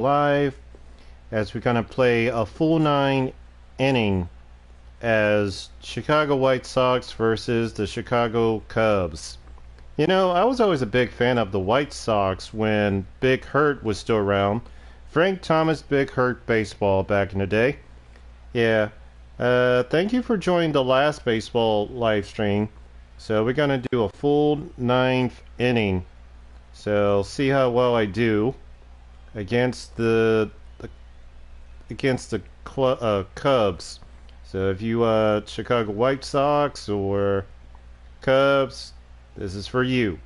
live as we're going to play a full 9 inning as Chicago White Sox versus the Chicago Cubs. You know, I was always a big fan of the White Sox when Big Hurt was still around. Frank Thomas Big Hurt baseball back in the day. Yeah. Thank you for joining the last baseball live stream. So we're gonna do a full 9th inning. So see how well I do against the Cubs. So if you Chicago White Sox or Cubs, this is for you.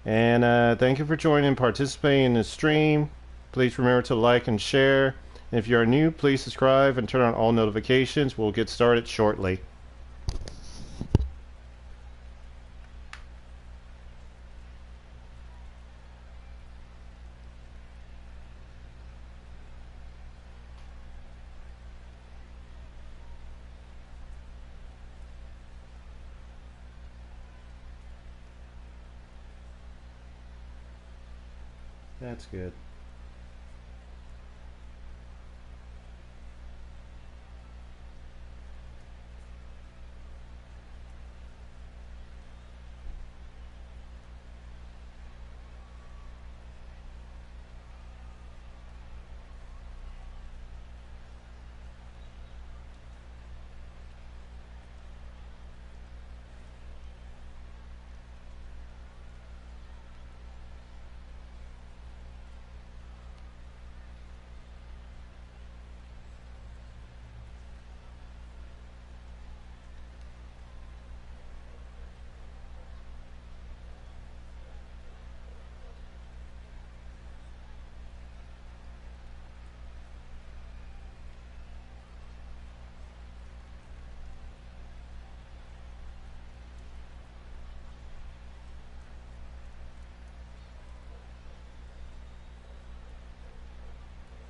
And thank you for joining and participating in the stream. Please remember to like and share. And if you are new, please subscribe and turn on all notifications. We'll get started shortly. That's good.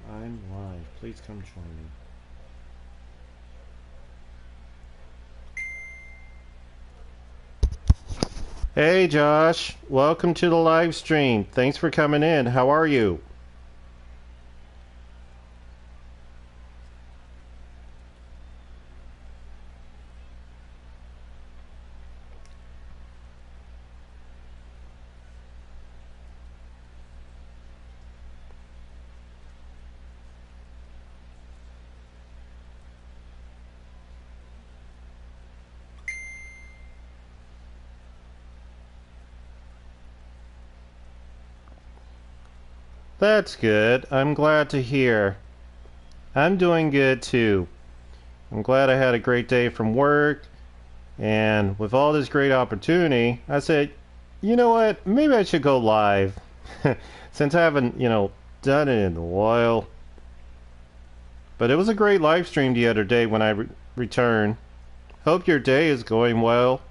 I'm live. Please come join me. Hey Josh, welcome to the live stream. Thanks for coming in. How are you? That's good. I'm glad to hear. I'm doing good too. I'm glad I had a great day from work, and with all this great opportunity, I said, you know what? Maybe I should go live. Since I haven't, done it in a while. But it was a great live stream the other day when I returned. Hope your day is going well.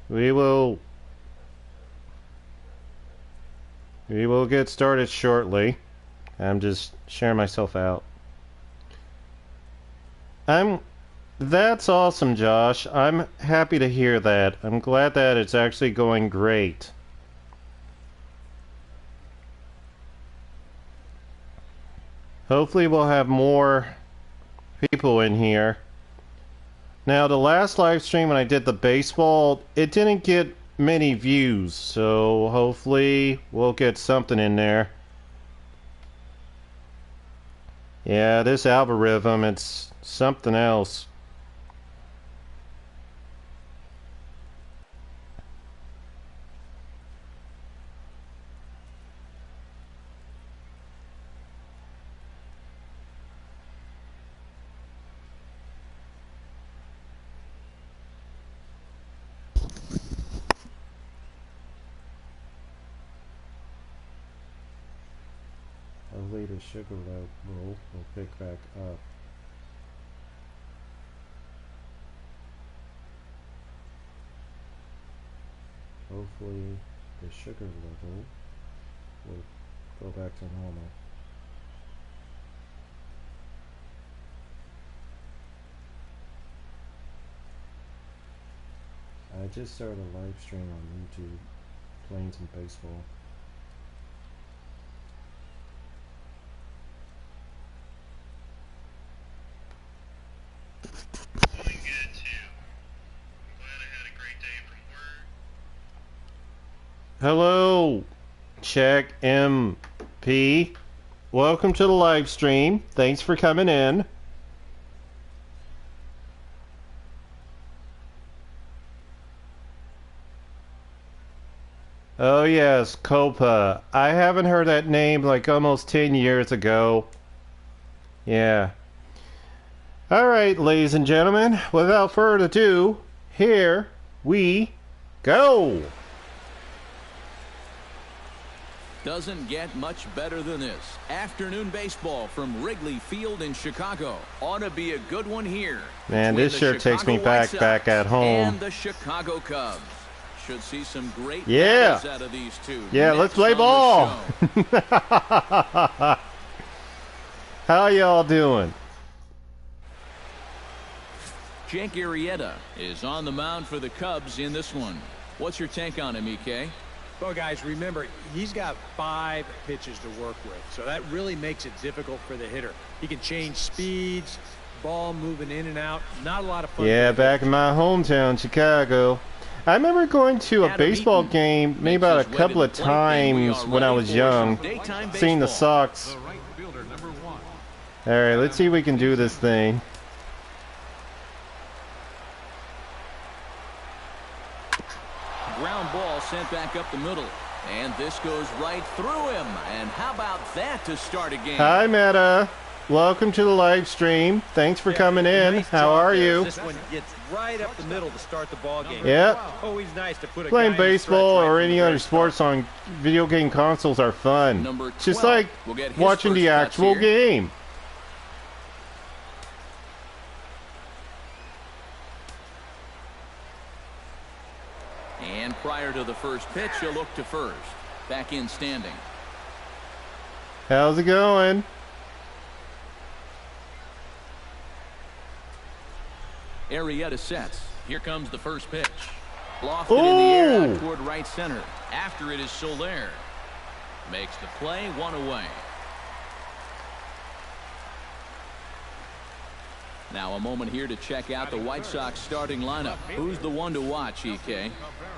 We will we will get started shortly. I'm just sharing myself out. I'm That's awesome, Josh. I'm happy to hear that. I'm glad that it's actually going great. Hopefully we'll have more people in here. Now, the last live stream when I did the baseball, it didn't get many views, so hopefully we'll get something in there. Yeah, this algorithm, it's something else. A later sugar roll will pick back up. Hopefully the sugar level will go back to normal. I just started a live stream on YouTube playing some baseball. Doing good too. I'm glad I had a great day from work. Hello, Check MP. Welcome to the live stream. Thanks for coming in. Oh yes, Copa. I haven't heard that name like almost 10 years ago. Yeah. Alright, ladies and gentlemen, without further ado, here we go. Doesn't get much better than this. Afternoon baseball from Wrigley Field in Chicago. Ought to be a good one here. Man, this sure takes me back at home. And the Chicago Cubs. Should see some great battles out of these two. Yeah, let's play ball. How y'all doing? Jake Arrieta is on the mound for the Cubs in this one. What's your take on him, EK? Well, guys, remember, he's got 5 pitches to work with, so that really makes it difficult for the hitter. He can change speeds, ball moving in and out. Not a lot of fun. Yeah, back in my hometown, Chicago. I remember going to a baseball game maybe about a couple of times when I was young, seeing the Soxs. Alright, let's see if we can do this thing. Ground ball sent back up the middle. And this goes right through him. And how about that to start a game? Hi, Meta. Welcome to the live stream. Thanks for coming in. How are you? This one gets right up the middle to start the ball game. Yep. Always nice to put a Playing guy in baseball stretch or right any from the other sports on video game consoles are fun. Number It's just 12 like will get his watching the first cuts actual here. game. And prior to the first pitch, he'll look to first. Back in standing. How's it going? Arrieta sets. Here comes the first pitch. Lofted in the air out toward right center. After it is Soler. Makes the play, 1 away. Now a moment here to check out the White Sox starting lineup. Who's the one to watch, EK?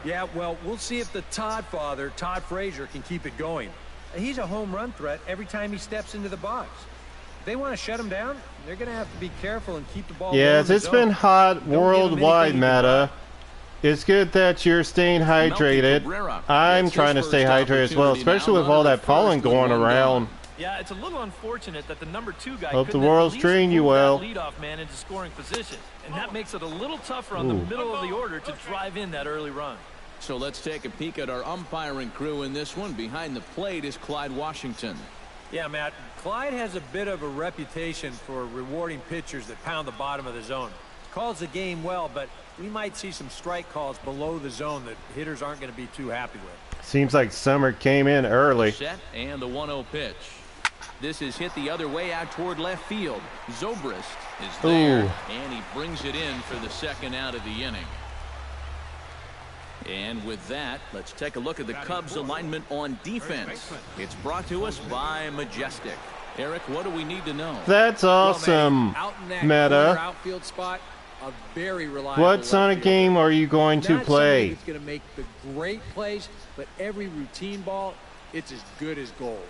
Yeah, well, we'll see if the Todd father, Todd Frazier, can keep it going. He's a home run threat every time he steps into the box. If they want to shut him down, they're going to have to be careful and keep the ball. Yes, it's been hot worldwide, Meta. It's good that you're staying hydrated. I'm trying to stay hydrated as well, especially with all that pollen going around. Yeah, it's a little unfortunate that the number 2 guy Hope the couldn't world's at least treating you move well. that leadoff man into scoring position, and that makes it a little tougher on the middle of the order to drive in that early run. So let's take a peek at our umpiring crew in this one. Behind the plate is Clyde Washington. Yeah, Matt, Clyde has a bit of a reputation for rewarding pitchers that pound the bottom of the zone. Calls the game well, but we might see some strike calls below the zone that hitters aren't going to be too happy with. Seems like summer came in early. Set and the 1-0 pitch. This is hit the other way out toward left field. Zobrist is there, and he brings it in for the second out of the inning. And with that, let's take a look at the Cubs alignment on defense. It's brought to us by Majestic. Eric, what do we need to know? That's awesome, Out in that Meta. outfield spot, a very reliable What Sonic game are you going to play? It's going to make the great plays, but every routine ball, it's as good as gold.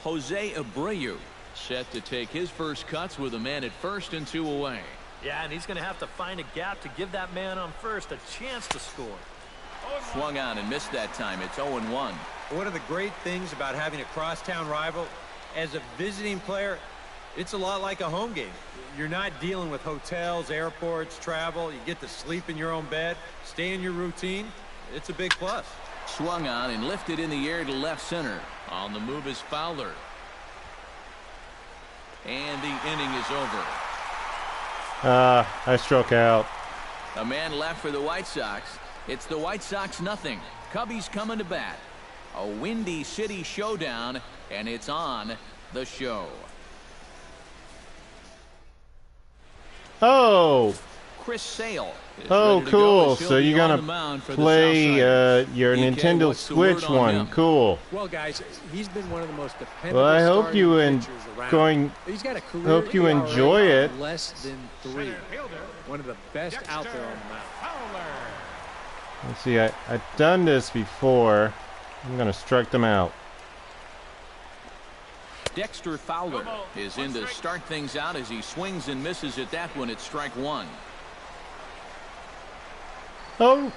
Jose Abreu set to take his first cuts with a man at first and 2 away. Yeah, and he's going to have to find a gap to give that man on first a chance to score. Swung on and missed that time. It's 0-1. One of the great things about having a crosstown rival, as a visiting player, it's a lot like a home game. You're not dealing with hotels, airports, travel. You get to sleep in your own bed, stay in your routine. It's a big plus. Swung on and lifted in the air to left center. On the move is Fowler. And the inning is over. I struck out. A man left for the White Sox. It's the White Sox nothing. Cubbies coming to bat. A Windy City showdown, and it's on the show. Oh, Chris Sale. oh, cool. So you're gonna play your Nintendo Switch one. Cool. Well, guys, he's been one of the most dependable. Well, I hope starting you pitchers around. He's got a career hope you ERA enjoy it. of less than 3. One of the best out there on the mound. Let's see. I've done this before. I'm gonna strike them out. Dexter Fowler is in to start things out as he swings and misses at that one at strike 1. Oh,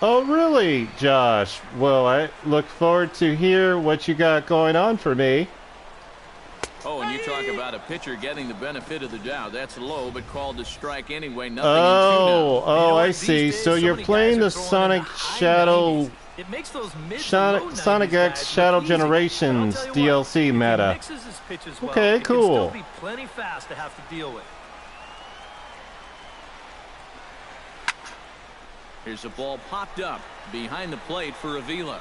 oh, really, Josh? Well, I look forward to hear what you got going on for me. Oh, and you talk about a pitcher getting the benefit of the doubt. That's low, but called to strike anyway. Nothing Oh, in 2 now. oh, I see. So you're playing the Sonic Shadow, It makes those mid Sonic X Shadow Generations DLC meta. Okay, cool. It'll still be plenty fast to have to deal with. Here's a ball popped up behind the plate for Avila.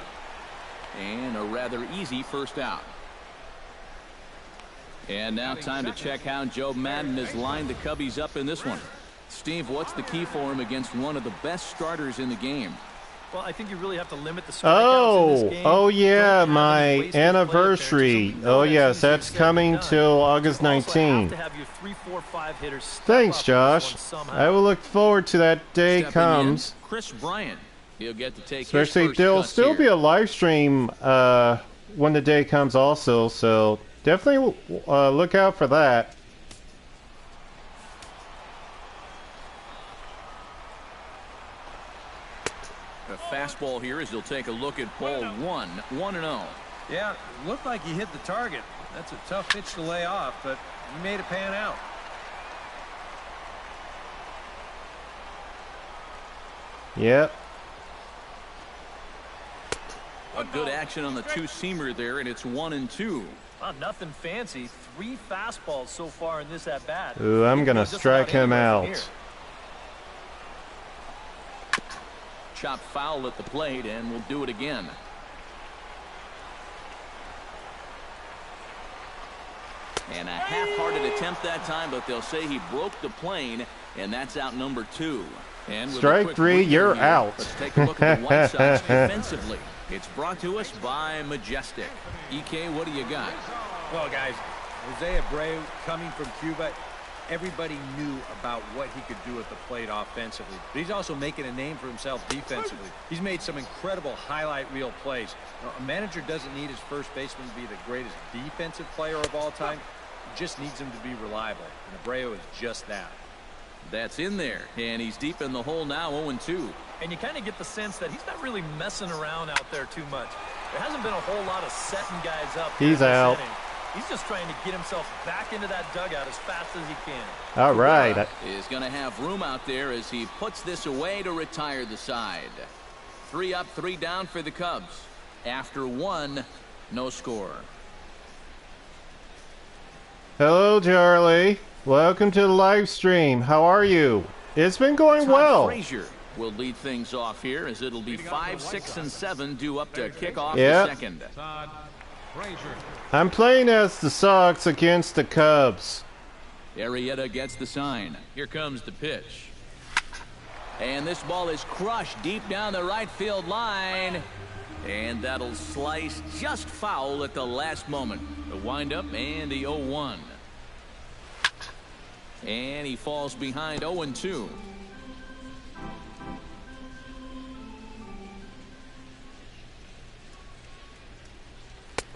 And a rather easy first out. And now time to check how Joe Madden has lined the Cubbies up in this one. Steve, what's the key for him against one of the best starters in the game? Well, I think you really have to limit the strikeouts in this game. Oh yeah, Don't have my any wasted anniversary. play appearances, so we know Oh that's yes, easy to that's get coming done. till August You also have 19th. to have your 3, 4, 5 hitters step Thanks, up in this Josh. one somehow. I will look forward to that day Stepping comes. in, Chris Bryant. He'll get to take Especially his first there'll cuts still here. be a live stream when the day comes also, so definitely look out for that. A fastball here as he'll take a look at ball 1, 1-0. Yeah, looked like he hit the target. That's a tough pitch to lay off, but he made it pan out. Yep. A good action on the two-seamer there, and it's 1-2. Well, nothing fancy. 3 fastballs so far in this at-bat. Ooh, I'm gonna Just about strike him anywhere from out. here. Chop foul at the plate, and we'll do it again. And a half-hearted attempt that time, but they'll say he broke the plane, and that's out number 2. And with a Strike quick 3, breather you're here, out. Let's take a look at the White Sox defensively. It's brought to us by Majestic. EK, what do you got? Well, guys, Jose Abreu coming from Cuba, everybody knew about what he could do at the plate offensively. But he's also making a name for himself defensively. He's made some incredible highlight reel plays. Now, a manager doesn't need his first baseman to be the greatest defensive player of all time. He just needs him to be reliable. And Abreu is just that. That's in there, and he's deep in the hole now, 0-2. And you kind of get the sense that he's not really messing around out there too much. There hasn't been a whole lot of setting guys up. He's in this out. inning. He's just trying to get himself back into that dugout as fast as he can. All right. Is going to have room out there as he puts this away to retire the side. 3 up, 3 down for the Cubs. After 1, no score. Hello, Charlie. Welcome to the live stream. How are you? It's been going Todd well. Frazier will lead things off here as it'll be 5, 6, and 7 due up to kick off Yeah. the second. I'm playing as the Sox against the Cubs. Arrieta gets the sign. Here comes the pitch. And this ball is crushed deep down the right field line. And that'll slice just foul at the last moment. The windup and the 0-1. And he falls behind 0-2.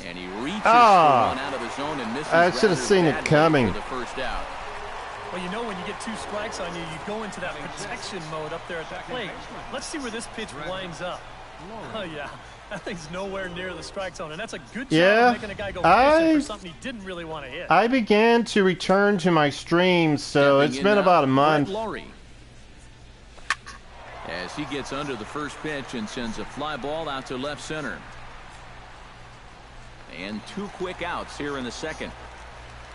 And he reaches for one out of the zone and misses. I should have seen it coming. For the first out. Well, you know when you get 2 strikes on you, you go into that protection mode up there at the plate. Let's see where this pitch winds up. Oh, yeah. That thing's nowhere near the strike zone, and that's a good job of making a guy go fishing for something he didn't really want to hit. I began to return to my streams, so it's been about a month. As he gets under the first pitch and sends a fly ball out to left center. And 2 quick outs here in the second.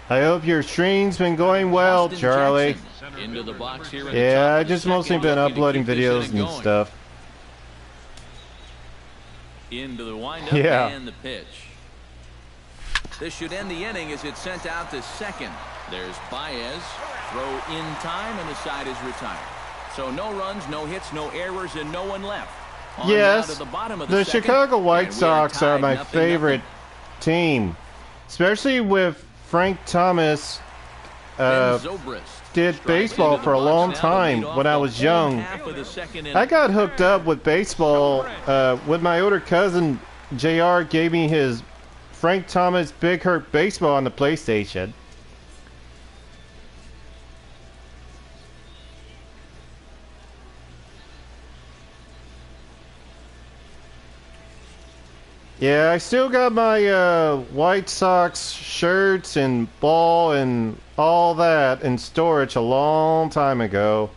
I hope your stream's been going well, Austin Charlie. Jackson into the box here in the Yeah, top I of the just mostly second, been looking to uploading keep this videos inning and going. stuff. Into the windup Yeah. and the pitch. This should end the inning as it's sent out to second. There's Baez. Throw in time, and the side is retired. So no runs, no hits, no errors, and no one left. On now Yes, to the bottom of the second, Chicago White and we are Sox are tied my 0-0. favorite team, especially with Frank Thomas. Ben Zobrist Did strides baseball into the for a box long now to time lead off when I the was home young. half of the second I inning. got hooked up with baseball with my older cousin. JR gave me his Frank Thomas Big Hurt Baseball on the PlayStation. Yeah, I still got my White Sox shirts and ball and all that in storage a long time ago.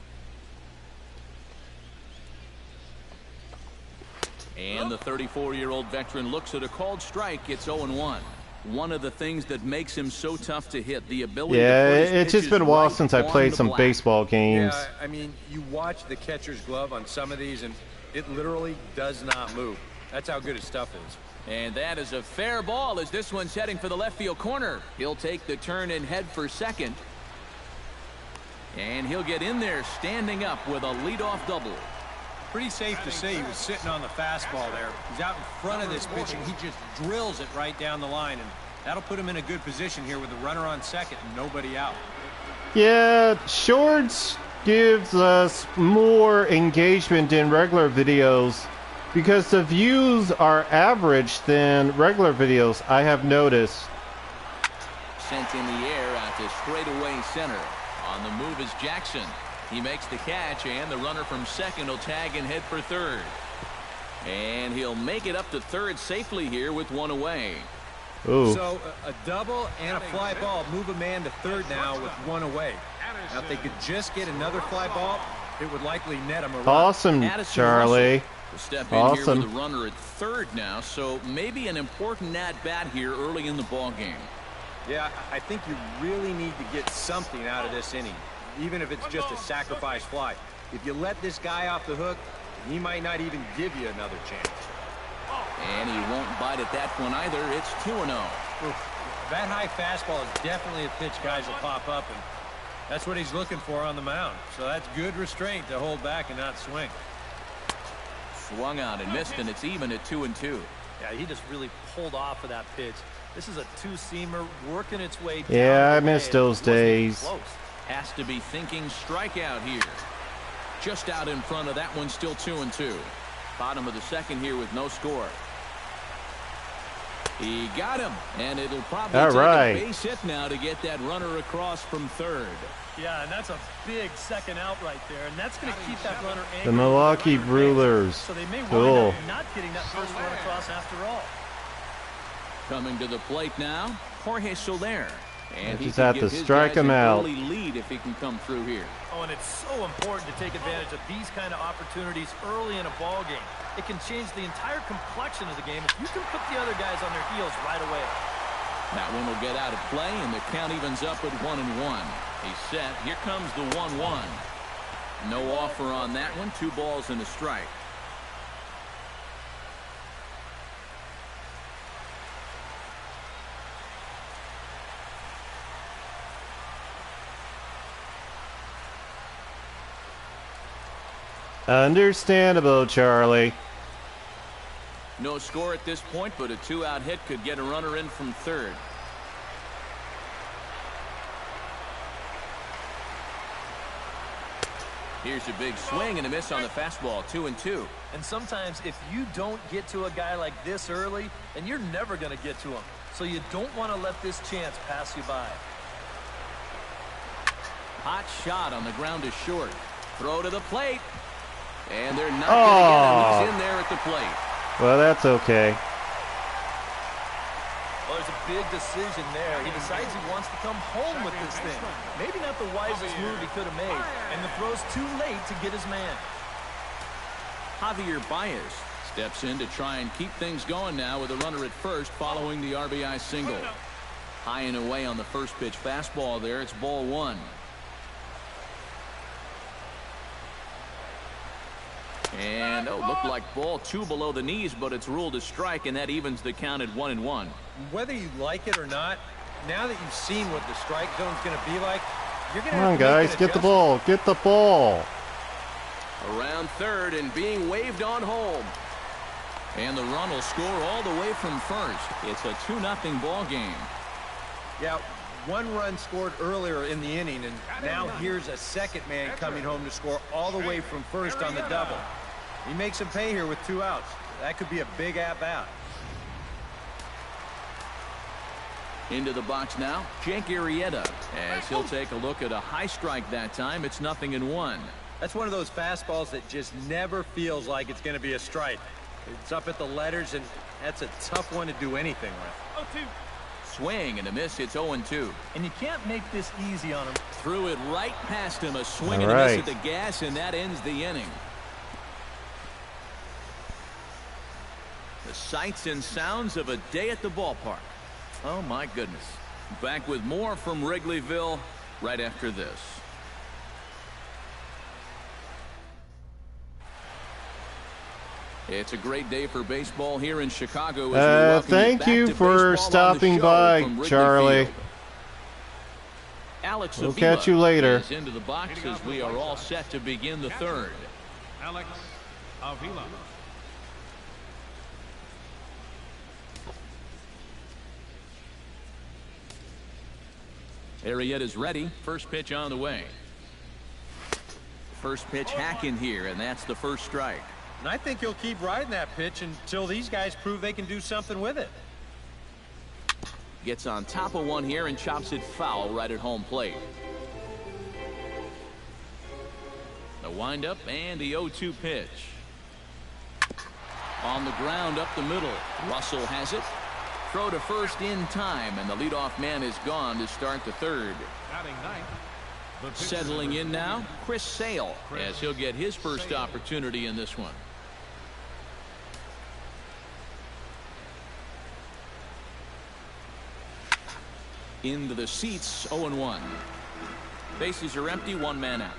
And the 34-year-old veteran looks at a called strike. It's 0-1. One of the things that makes him so tough to hit, the ability Yeah, to put his it's just pitches been a while right since I on played the some black. baseball games. Yeah, I mean, you watch the catcher's glove on some of these, and it literally does not move. That's how good his stuff is. And that is a fair ball as this one's heading for the left field corner. He'll take the turn and head for second. And he'll get in there standing up with a leadoff double. Pretty safe to say he was sitting on the fastball there. He's out in front of this pitch, and he just drills it right down the line. And that'll put him in a good position here with a runner on second and nobody out. Yeah, shorts gives us more engagement than regular videos because the views are average than regular videos, I have noticed. Sent in the air out to straightaway center. On the move is Jackson. He makes the catch, and the runner from second will tag and head for third. And he'll make it up to third safely here with one away. Ooh. So a double and a fly ball move a man to third now with one away. Now if they could just get another fly ball, it would likely net him a run. Awesome, Addison Charlie. Russell will step in Awesome. here with a runner at third now, so maybe an important at-bat here early in the ball game. Yeah, I think you really need to get something out of this inning, even if it's just a sacrifice fly. If you let this guy off the hook, he might not even give you another chance. And he won't bite at that one either. It's 2-0. That high fastball is definitely a pitch guys will pop up, and that's what he's looking for on the mound. So that's good restraint to hold back and not swing. Swung out and missed, and it's even at 2-2. Yeah, he just really pulled off of that pitch. This is a two-seamer working its way down. Yeah, I the way. miss those It wasn't even days. close. Has to be thinking strikeout here. Just out in front of that one, still 2-2. Bottom of the second here with no score. He got him, and it'll probably All take right. a base hit now to get that runner across from third. Yeah, and that's a big second out right there, and that's going to keep that runner angry. The Milwaukee Brewers. So they may wind Cool. up not getting that first run across after all. Coming to the plate now, Jorge Soler. And he Just can have give to his strike guys him an out. early lead if he can come through here. Oh, and it's so important to take advantage of these kind of opportunities early in a ball game. It can change the entire complexion of the game if you can put the other guys on their heels right away. That one will get out of play, and the count evens up at 1-1. He's set. Here comes the 1-1. No offer on that one. 2 balls and a strike. Understandable, Charlie. No score at this point, but a 2-out hit could get a runner in from third. Here's a big swing and a miss on the fastball. 2-2. And sometimes if you don't get to a guy like this early, then you're never going to get to him. So you don't want to let this chance pass you by. Hot shot on the ground is short. Throw to the plate. And they're not going to get him. He's in there at the plate. Well, that's okay. Well, there's a big decision there. He decides he wants to come home with this thing. Maybe not the wisest move he could have made. And the throw's too late to get his man. Javier Baez steps in to try and keep things going now with a runner at first following the RBI single. High and away on the first pitch fastball there. It's ball 1. And, oh, looked like ball 2 below the knees, but it's ruled a strike, and that evens the count at 1-1. Whether you like it or not, now that you've seen what the strike zone's going to be like, you're going to Come have on, to make guys, an get the adjustment. ball. Get the ball. Around third and being waved on home. And the run will score all the way from first. It's a 2-0 ball game. Yeah, 1 run scored earlier in the inning, and now here's a second man coming home to score all the way from first on the double. He makes him pay here with 2 outs. That could be a big at-bat. Into the box now, Jake Arrieta, as he'll take a look at a high strike that time. It's 0-1. That's one of those fastballs that just never feels like it's going to be a strike. It's up at the letters, and that's a tough one to do anything with. 0-2. Swing and a miss. It's 0-2. And you can't make this easy on him. Threw it right past him. A swing All and a miss right. at the gas, and that ends the inning. The sights and sounds of a day at the ballpark. Oh, my goodness. Back with more from Wrigleyville right after this. It's a great day for baseball here in Chicago. As we welcome Thank back you to for baseball on the stopping show by, from Wrigley Charlie. Field. Alex We'll Avila catch you later. is into the box as we are all set to begin the third. Alex Avila. Arrieta's ready. First pitch on the way. First pitch hacking here, and that's the first strike. And I think he'll keep riding that pitch until these guys prove they can do something with it. Gets on top of one here and chops it foul right at home plate. The windup and the 0-2 pitch. On the ground up the middle. Russell has it. Throw to first in time, and the leadoff man is gone to start the third. Batting ninth. The pitcher. Settling in now, Chris Sale, as he'll get his first opportunity in this one. Into the seats, 0-1. Bases are empty, 1 man out.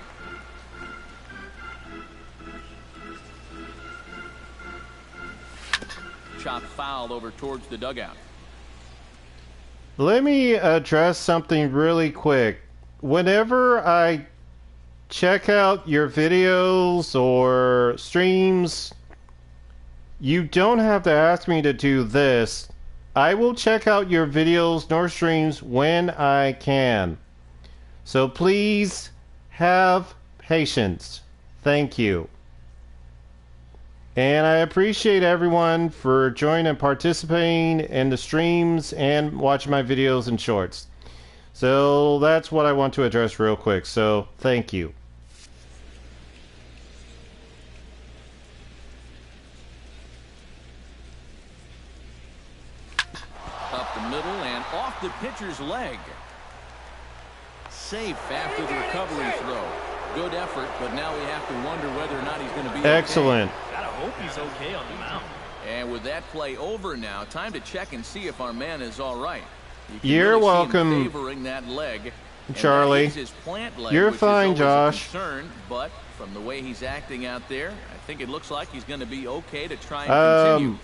Chop foul over towards the dugout. Let me address something really quick. Whenever I check out your videos or streams, you don't have to ask me to do this. I will check out your videos nor streams when I can. So please have patience. Thank you. And I appreciate everyone for joining and participating in the streams and watching my videos and shorts. So that's what I want to address real quick. So thank you. Up the middle and off the pitcher's leg. Safe after the recovery throw. Good effort, but now we have to wonder whether or not he's going to be Excellent. Gotta hope he's okay on the mound. okay. And with that play over now, time to check and see if our man is all right. You can You're really see him welcome, favoring that leg. And Charlie. that is his plant leg, You're which fine, is always a Josh. concern, but from the way he's acting out there, I think it looks like he's going to be okay to try and continue.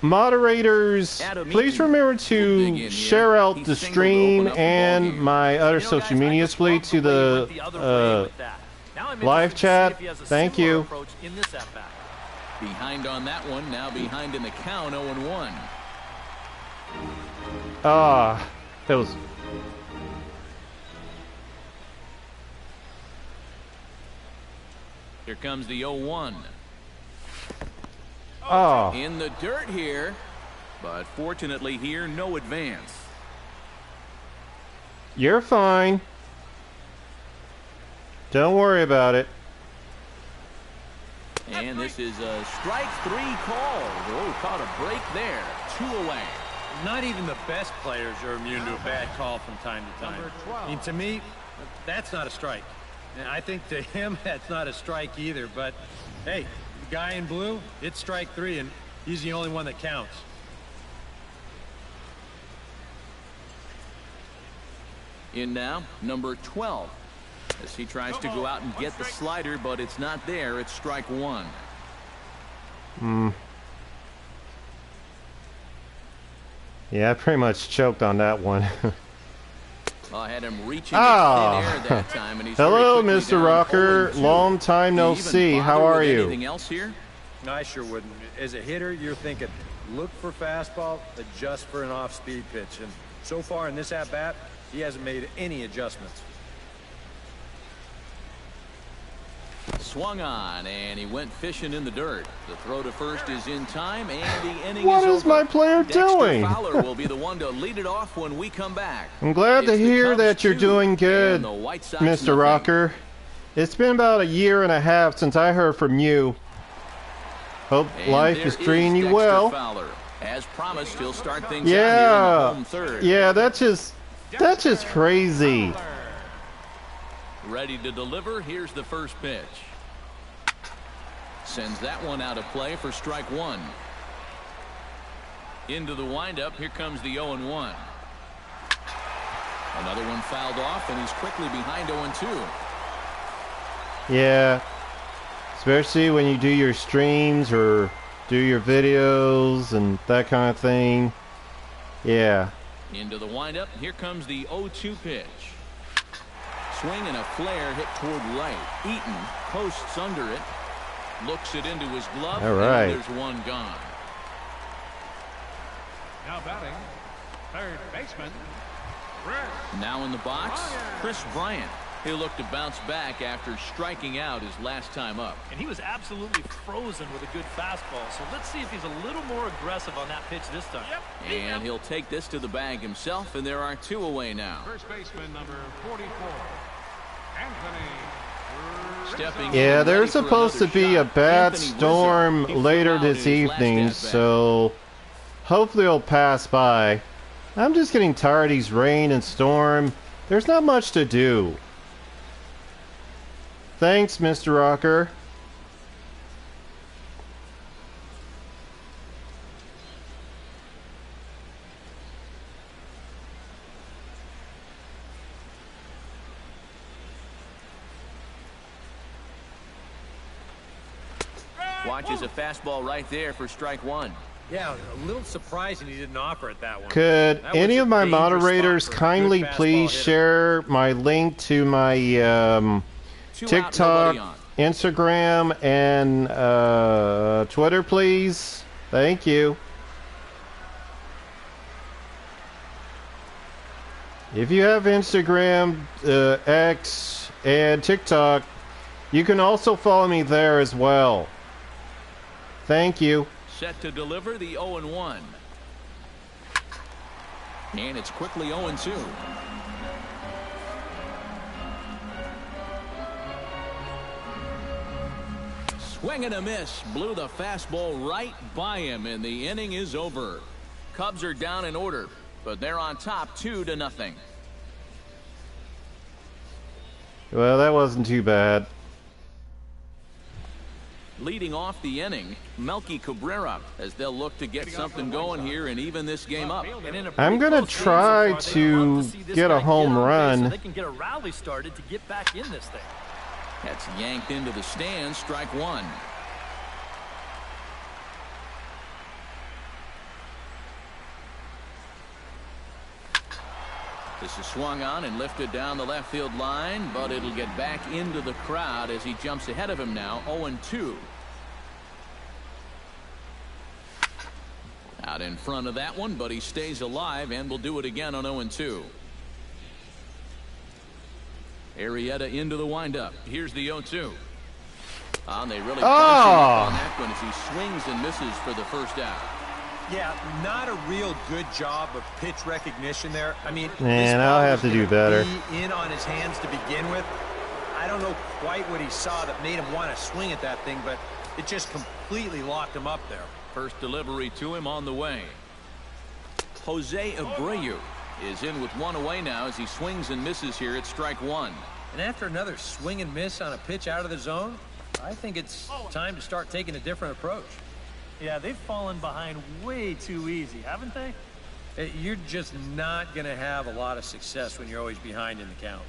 Moderators, Adam please Eaton remember will dig in to here. share out He the singled to stream open up the and ballgame. my other You know, social guys, I media just plate love to the way he the went the other way with that. Now I'm live interested to see chat. if he has a Thank similar you. approach in this at-bat. Behind on that one, now behind in the count, 0-1. Ah, that was. Here comes the 0-1. Oh, In the dirt here, but fortunately here, no advance. you're fine. Don't worry about it. And this is a strike 3 call. Oh, caught a break there. 2 away. Not even the best players are immune to a bad call from time to time. I mean, to me, that's not a strike. And I think to him, that's not a strike either. But, hey, the guy in blue, it's strike 3, and he's the only one that counts. In now, number 12. As he tries to go out and get the slider, but it's not there. It's strike 1. Yeah, I pretty much choked on that one. I had him reaching into thin air that time, and he's Hello, very quickly Mr. down Rocker. 0-2. Long time Do you no even see. How bother are with you? Anything else here? I sure wouldn't. As a hitter, you're thinking, look for fastball, adjust for an off-speed pitch. And so far in this at-bat, he hasn't made any adjustments. Swung on, and he went fishing in the dirt. The throw to first is in time, and the inning What is is over. my player doing? Dexter Fowler will be the one to lead it off when we come back. I'm glad to It's the hear Cubs that you're 2, doing good, and the White Sox Mr. nothing. Rocker. It's been about a year and a half since I heard from you. Hope And life there is treating you Dexter well. Fowler. As promised, he'll start things out here in the home third. Yeah, that's just crazy. Ready to deliver. Here's the first pitch. Sends that one out of play for strike one. Into the windup. Here comes the 0-1. Another one fouled off, and he's quickly behind 0-2. Yeah, especially when you do your streams or do your videos and that kind of thing. Yeah. Into the windup. Here comes the 0-2 pitch. Swing and a flare hit toward right. Eaton posts under it. Looks it into his glove. All right. And there's one gone. Now batting, third baseman, Chris. Now in the box, Chris Bryant. He'll look to bounce back after striking out his last time up. And he was absolutely frozen with a good fastball. So let's see if he's a little more aggressive on that pitch this time. And he'll take this to the bag himself, and there are two away now. First baseman number 44, Anthony. Stepping Yeah, in, there's ready for supposed to another be a shot. bad Anthony Rizzo. storm He flew later out this in his last evening, at-bat. so hopefully it'll pass by. I'm just getting tired of these rain and storm. There's not much to do. Thanks, Mr. Rocker. Watches a fastball right there for strike one. Yeah, a little surprising he didn't offer it that one. Could That was any a of my dangerous moderators spot for a kindly good fastball please hitter. share my link to my Two out, TikTok, nobody on. Instagram, and Twitter, please? Thank you. If you have Instagram, X, and TikTok, you can also follow me there as well. Thank you. Set to deliver the 0-1. And it's quickly 0-2. Swing and a miss. Blew the fastball right by him, and the inning is over. Cubs are down in order, but they're on top 2-0. Well, that wasn't too bad. Leading off the inning, Melky Cabrera, as they'll look to get something going here and even this game up. And in a I'm pretty gonna close game so try far, they'd to love see this get a guy home on base run. So they can get a rally started to get back in this thing. That's yanked into the stands, strike one. This is swung on and lifted down the left field line, but it'll get back into the crowd as he jumps ahead of him now, 0-2. Out in front of that one, but he stays alive and will do it again on 0-2. Arrieta into the windup. Here's the 0-2. And they really pressure on that one as he swings and misses for the first out. Yeah, not a real good job of pitch recognition there. I mean, Man, this I'll ball have was to do gonna better. be in on his hands to begin with. I don't know quite what he saw that made him want to swing at that thing, but it just completely locked him up there. First delivery to him on the way. Jose Abreu is in with one away now as he swings and misses here at strike one. And after another swing and miss on a pitch out of the zone, I think it's time to start taking a different approach. Yeah, they've fallen behind way too easy, haven't they? You're just not going to have a lot of success when you're always behind in the count.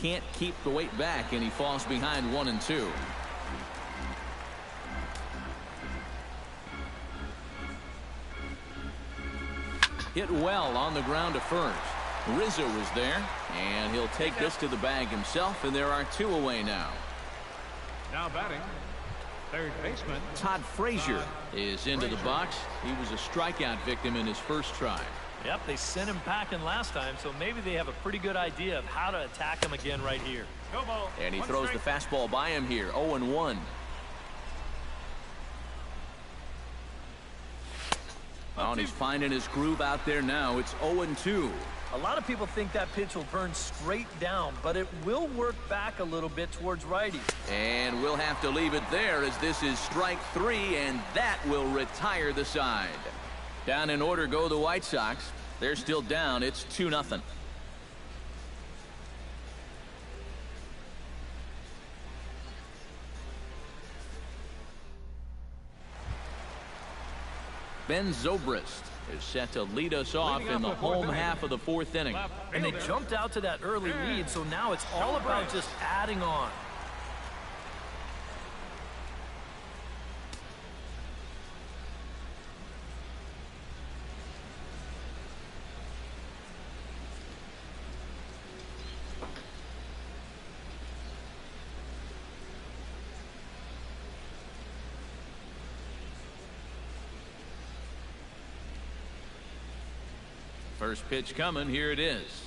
can't keep the weight back, and he falls behind 1-2. Hit well on the ground to first. Rizzo is there, and he'll take this to the bag himself, and there are 2 away now. Now batting, third baseman Todd Frazier is into the box. He was a strikeout victim in his first try. Yep, they sent him packing last time, so maybe they have a pretty good idea of how to attack him again right here. No ball. And he One throws the strike. fastball by him here, 0-1. Oh, and he's finding his groove out there now. It's 0-2. A lot of people think that pitch will burn straight down, but it will work back a little bit towards righties. And we'll have to leave it there, as this is strike 3, and that will retire the side. Down in order go the White Sox. They're still down. It's 2-0. Ben Zobrist is set to lead us off in the home half of the 4th inning. And they jumped out to that early lead, so now it's all about just adding on. First pitch coming. Here it is.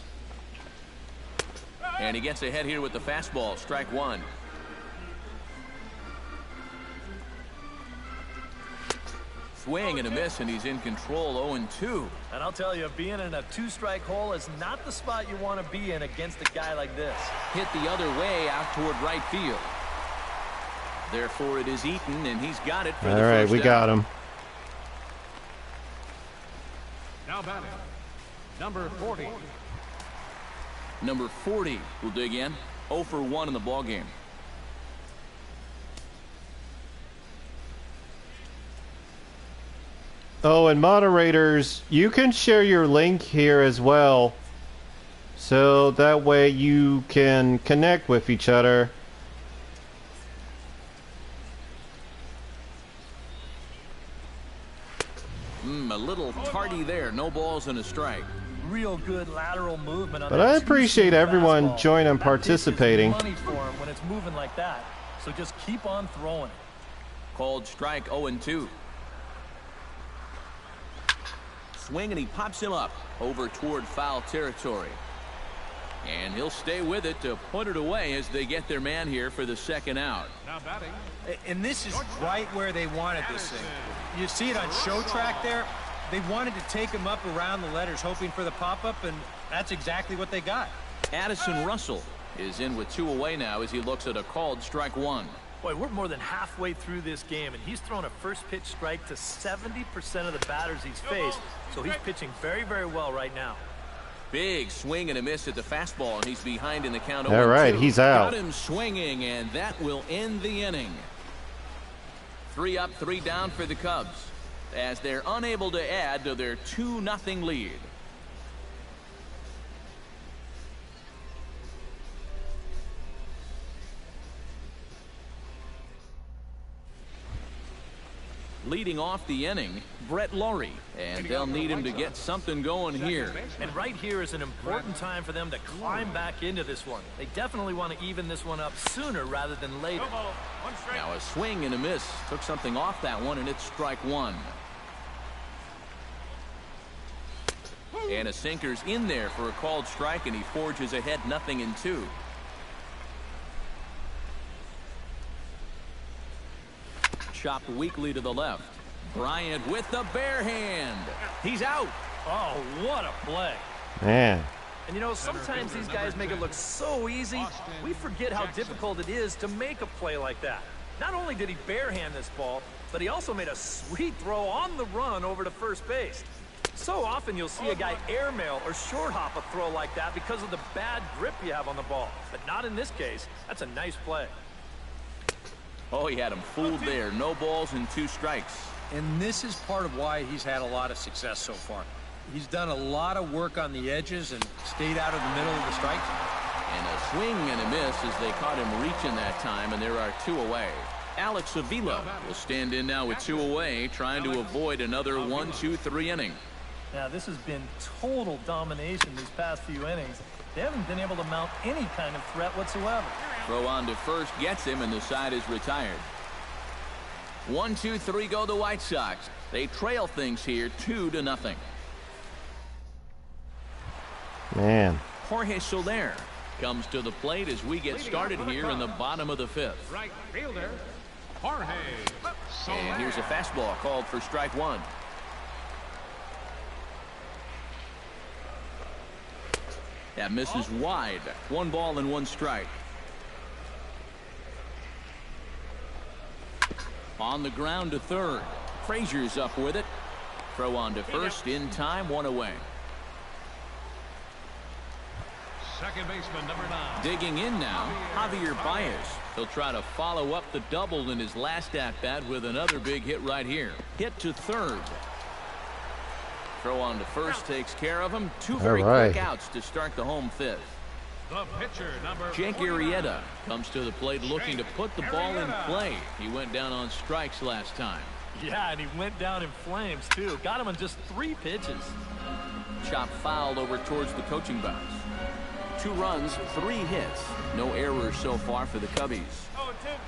And he gets ahead here with the fastball. Strike 1. Swing and a miss, and he's in control. 0-2. And I'll tell you, being in a 2-strike hole is not the spot you want to be in against a guy like this. Hit the other way out toward right field. Therefore, it is Eaton, and he's got it for the first out. All right, we got him. Now batting, number 40. Number 40 will dig in. 0 for 1 in the ballgame. Oh, and moderators, you can share your link here as well, so that way you can connect with each other. A little tardy there. No balls and a strike. Real good lateral movement on But that I appreciate two-seam everyone fastball. joining and That pitch is participating. money for him when it's moving like that. So just keep on throwing it. Called strike. 0-2. Swing, and he pops him up over toward foul territory. And he'll stay with it to put it away as they get their man here for the second out. Now batting, And this is right where they wanted this thing. You see it on show track there. They wanted to take him up around the letters, hoping for the pop-up, and that's exactly what they got. Addison Russell is in with 2 away now as he looks at a called strike 1. Boy, we're more than halfway through this game, and he's thrown a first pitch strike to 70% of the batters he's faced, so he's pitching very, very well right now. Big swing and a miss at the fastball, and he's behind in the count. All right, 0-2. he's out. Got him swinging, and that will end the inning. 3 up, 3 down for the Cubs, as they're unable to add to their 2-0 lead. Leading off the inning, Brett Laurie, and they'll need him to get something going here. And right here is an important time for them to climb back into this one. They definitely want to even this one up sooner rather than later. no ball, 1 strike. Now a swing and a miss. Took something off that one, and it's strike 1. And a sinker's in there for a called strike, and he forges ahead 0-2. Chopped weakly to the left. Bryant with the bare hand. He's out. Oh, what a play. Man. And you know, sometimes these guys make it look so easy, we forget how difficult it is to make a play like that. Not only did he barehand this ball, but he also made a sweet throw on the run over to first base. So often you'll see a guy airmail or short hop a throw like that because of the bad grip you have on the ball. But not in this case. That's a nice play. Oh, he had him fooled there. No balls and 2 strikes. And this is part of why he's had a lot of success so far. He's done a lot of work on the edges and stayed out of the middle of the strike zone. And a swing and a miss as they caught him reaching that time, and there are 2 away. Alex Avila will stand in now with 2 away, trying to avoid another 1-2-3 inning. Now, this has been total domination these past few innings. They haven't been able to mount any kind of threat whatsoever. Throw on to first gets him, and the side is retired. 1-2-3 go the White Sox. They trail things here 2-0. Man. Jorge Soler comes to the plate as we get started here in the bottom of the 5th. Right fielder, Jorge. And here's a fastball called for strike 1. That misses wide. 1 ball and 1 strike. On the ground to third. Frazier's up with it. Throw on to first in time, 1 away. Second baseman, number 9. Digging in now, Javier Baez. He'll try to follow up the double in his last at-bat with another big hit right here. Hit to third. Throw on to first takes care of him. 2 very quick outs to start the home 5th. The pitcher, number Jake 49. Arrieta comes to the plate looking to put the ball in play. He went down on strikes last time. Yeah, and he went down in flames, too. Got him on just 3 pitches. Chop foul over towards the coaching box. 2 runs, 3 hits. No errors so far for the Cubbies.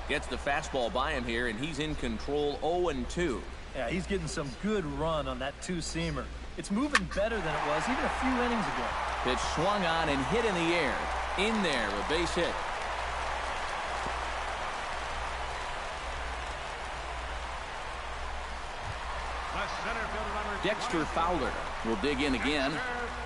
Gets the fastball by him here, and he's in control 0-2. Yeah, he's getting some good run on that 2-seamer. It's moving better than it was even a few innings ago. Pitch swung on and hit in the air. In there, a base hit. Dexter Fowler will dig in again.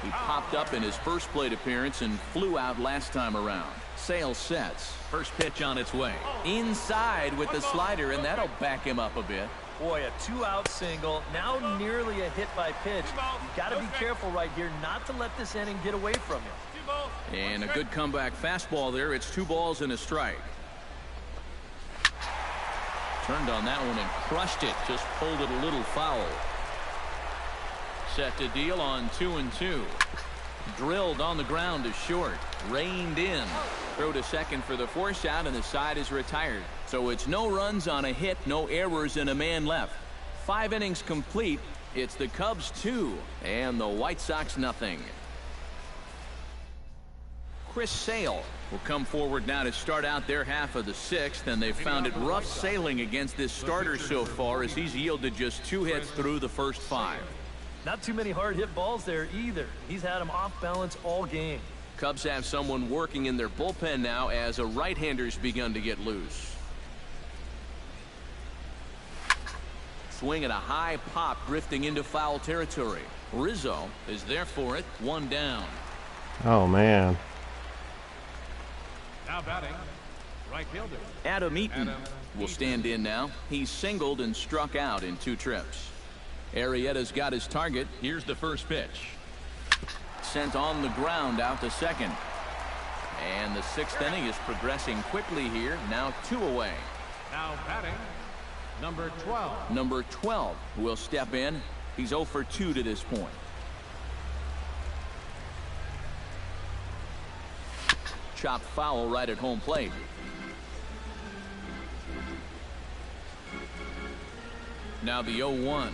He popped up in his first plate appearance and flew out last time around. Sale sets. First pitch on its way. Inside with the slider, and that'll back him up a bit. Boy, a 2-out single. Now nearly a hit by pitch. You've got to be careful right here not to let this inning get away from you. And a good comeback fastball there. It's 2 balls and a strike. Turned on that one and crushed it. Just pulled it a little foul. Set to deal on 2-2. Drilled on the ground to short. Reined in. Throw to second for the force out, and the side is retired. So it's no runs on a hit, no errors, and a man left. 5 innings complete. It's the Cubs 2 and the White Sox nothing. Chris Sale will come forward now to start out their half of the 6th, and they've found it rough sailing against this starter so far as he's yielded just 2 hits through the first 5. Not too many hard hit balls there either. He's had them off balance all game. Cubs have someone working in their bullpen now as a right-hander's begun to get loose. Swing at a high pop, drifting into foul territory. Rizzo is there for it. 1 down. Oh, man. Now batting, right fielder. Adam Eaton will stand in now. He's singled and struck out in 2 trips. Arrieta's got his target. Here's the first pitch. Sent on the ground out to second. And the 6th inning is progressing quickly here. Now 2 away. Now batting, number 12. Number 12 will step in. He's 0 for 2 to this point. Chopped foul right at home plate. Now the 0-1.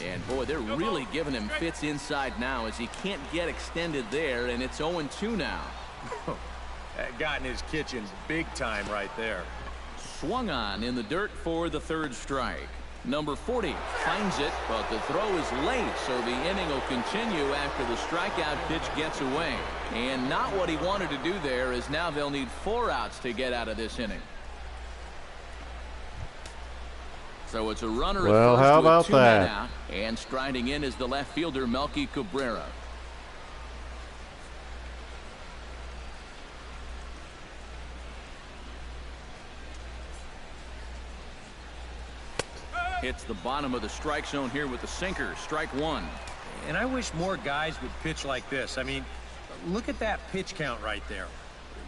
And boy, they're really giving him fits inside now as he can't get extended there, and it's 0-2 now. That got in his kitchen big time right there. Swung on in the dirt for the 3rd strike. Number 40 finds it, but the throw is late, so the inning will continue after the strikeout pitch gets away. And not what he wanted to do there, as now they'll need 4 outs to get out of this inning. So it's a runner at Well, first how with about 2 men that? out, and striding in is the left fielder Melky Cabrera. Hits the bottom of the strike zone here with the sinker. Strike 1. And I wish more guys would pitch like this. I mean, look at that pitch count right there.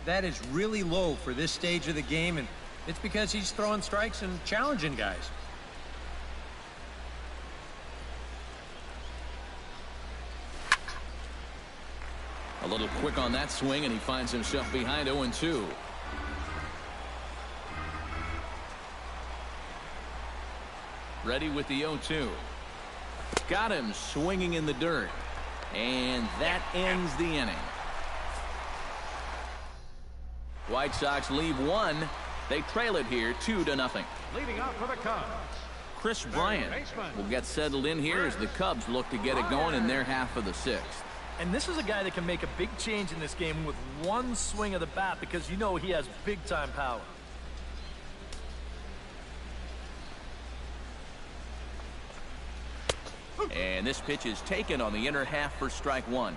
That is really low for this stage of the game, and it's because he's throwing strikes and challenging guys. A little quick on that swing, and he finds himself behind 0-2. Ready with the 0-2. Got him swinging in the dirt. And that ends the inning. White Sox leave one. They trail it here 2-0. Leading off for the Cubs. Chris Bryant will get settled in here as the Cubs look to get it going in their half of the sixth. And this is a guy that can make a big change in this game with one swing of the bat, because you know he has big-time power. And this pitch is taken on the inner half for strike one.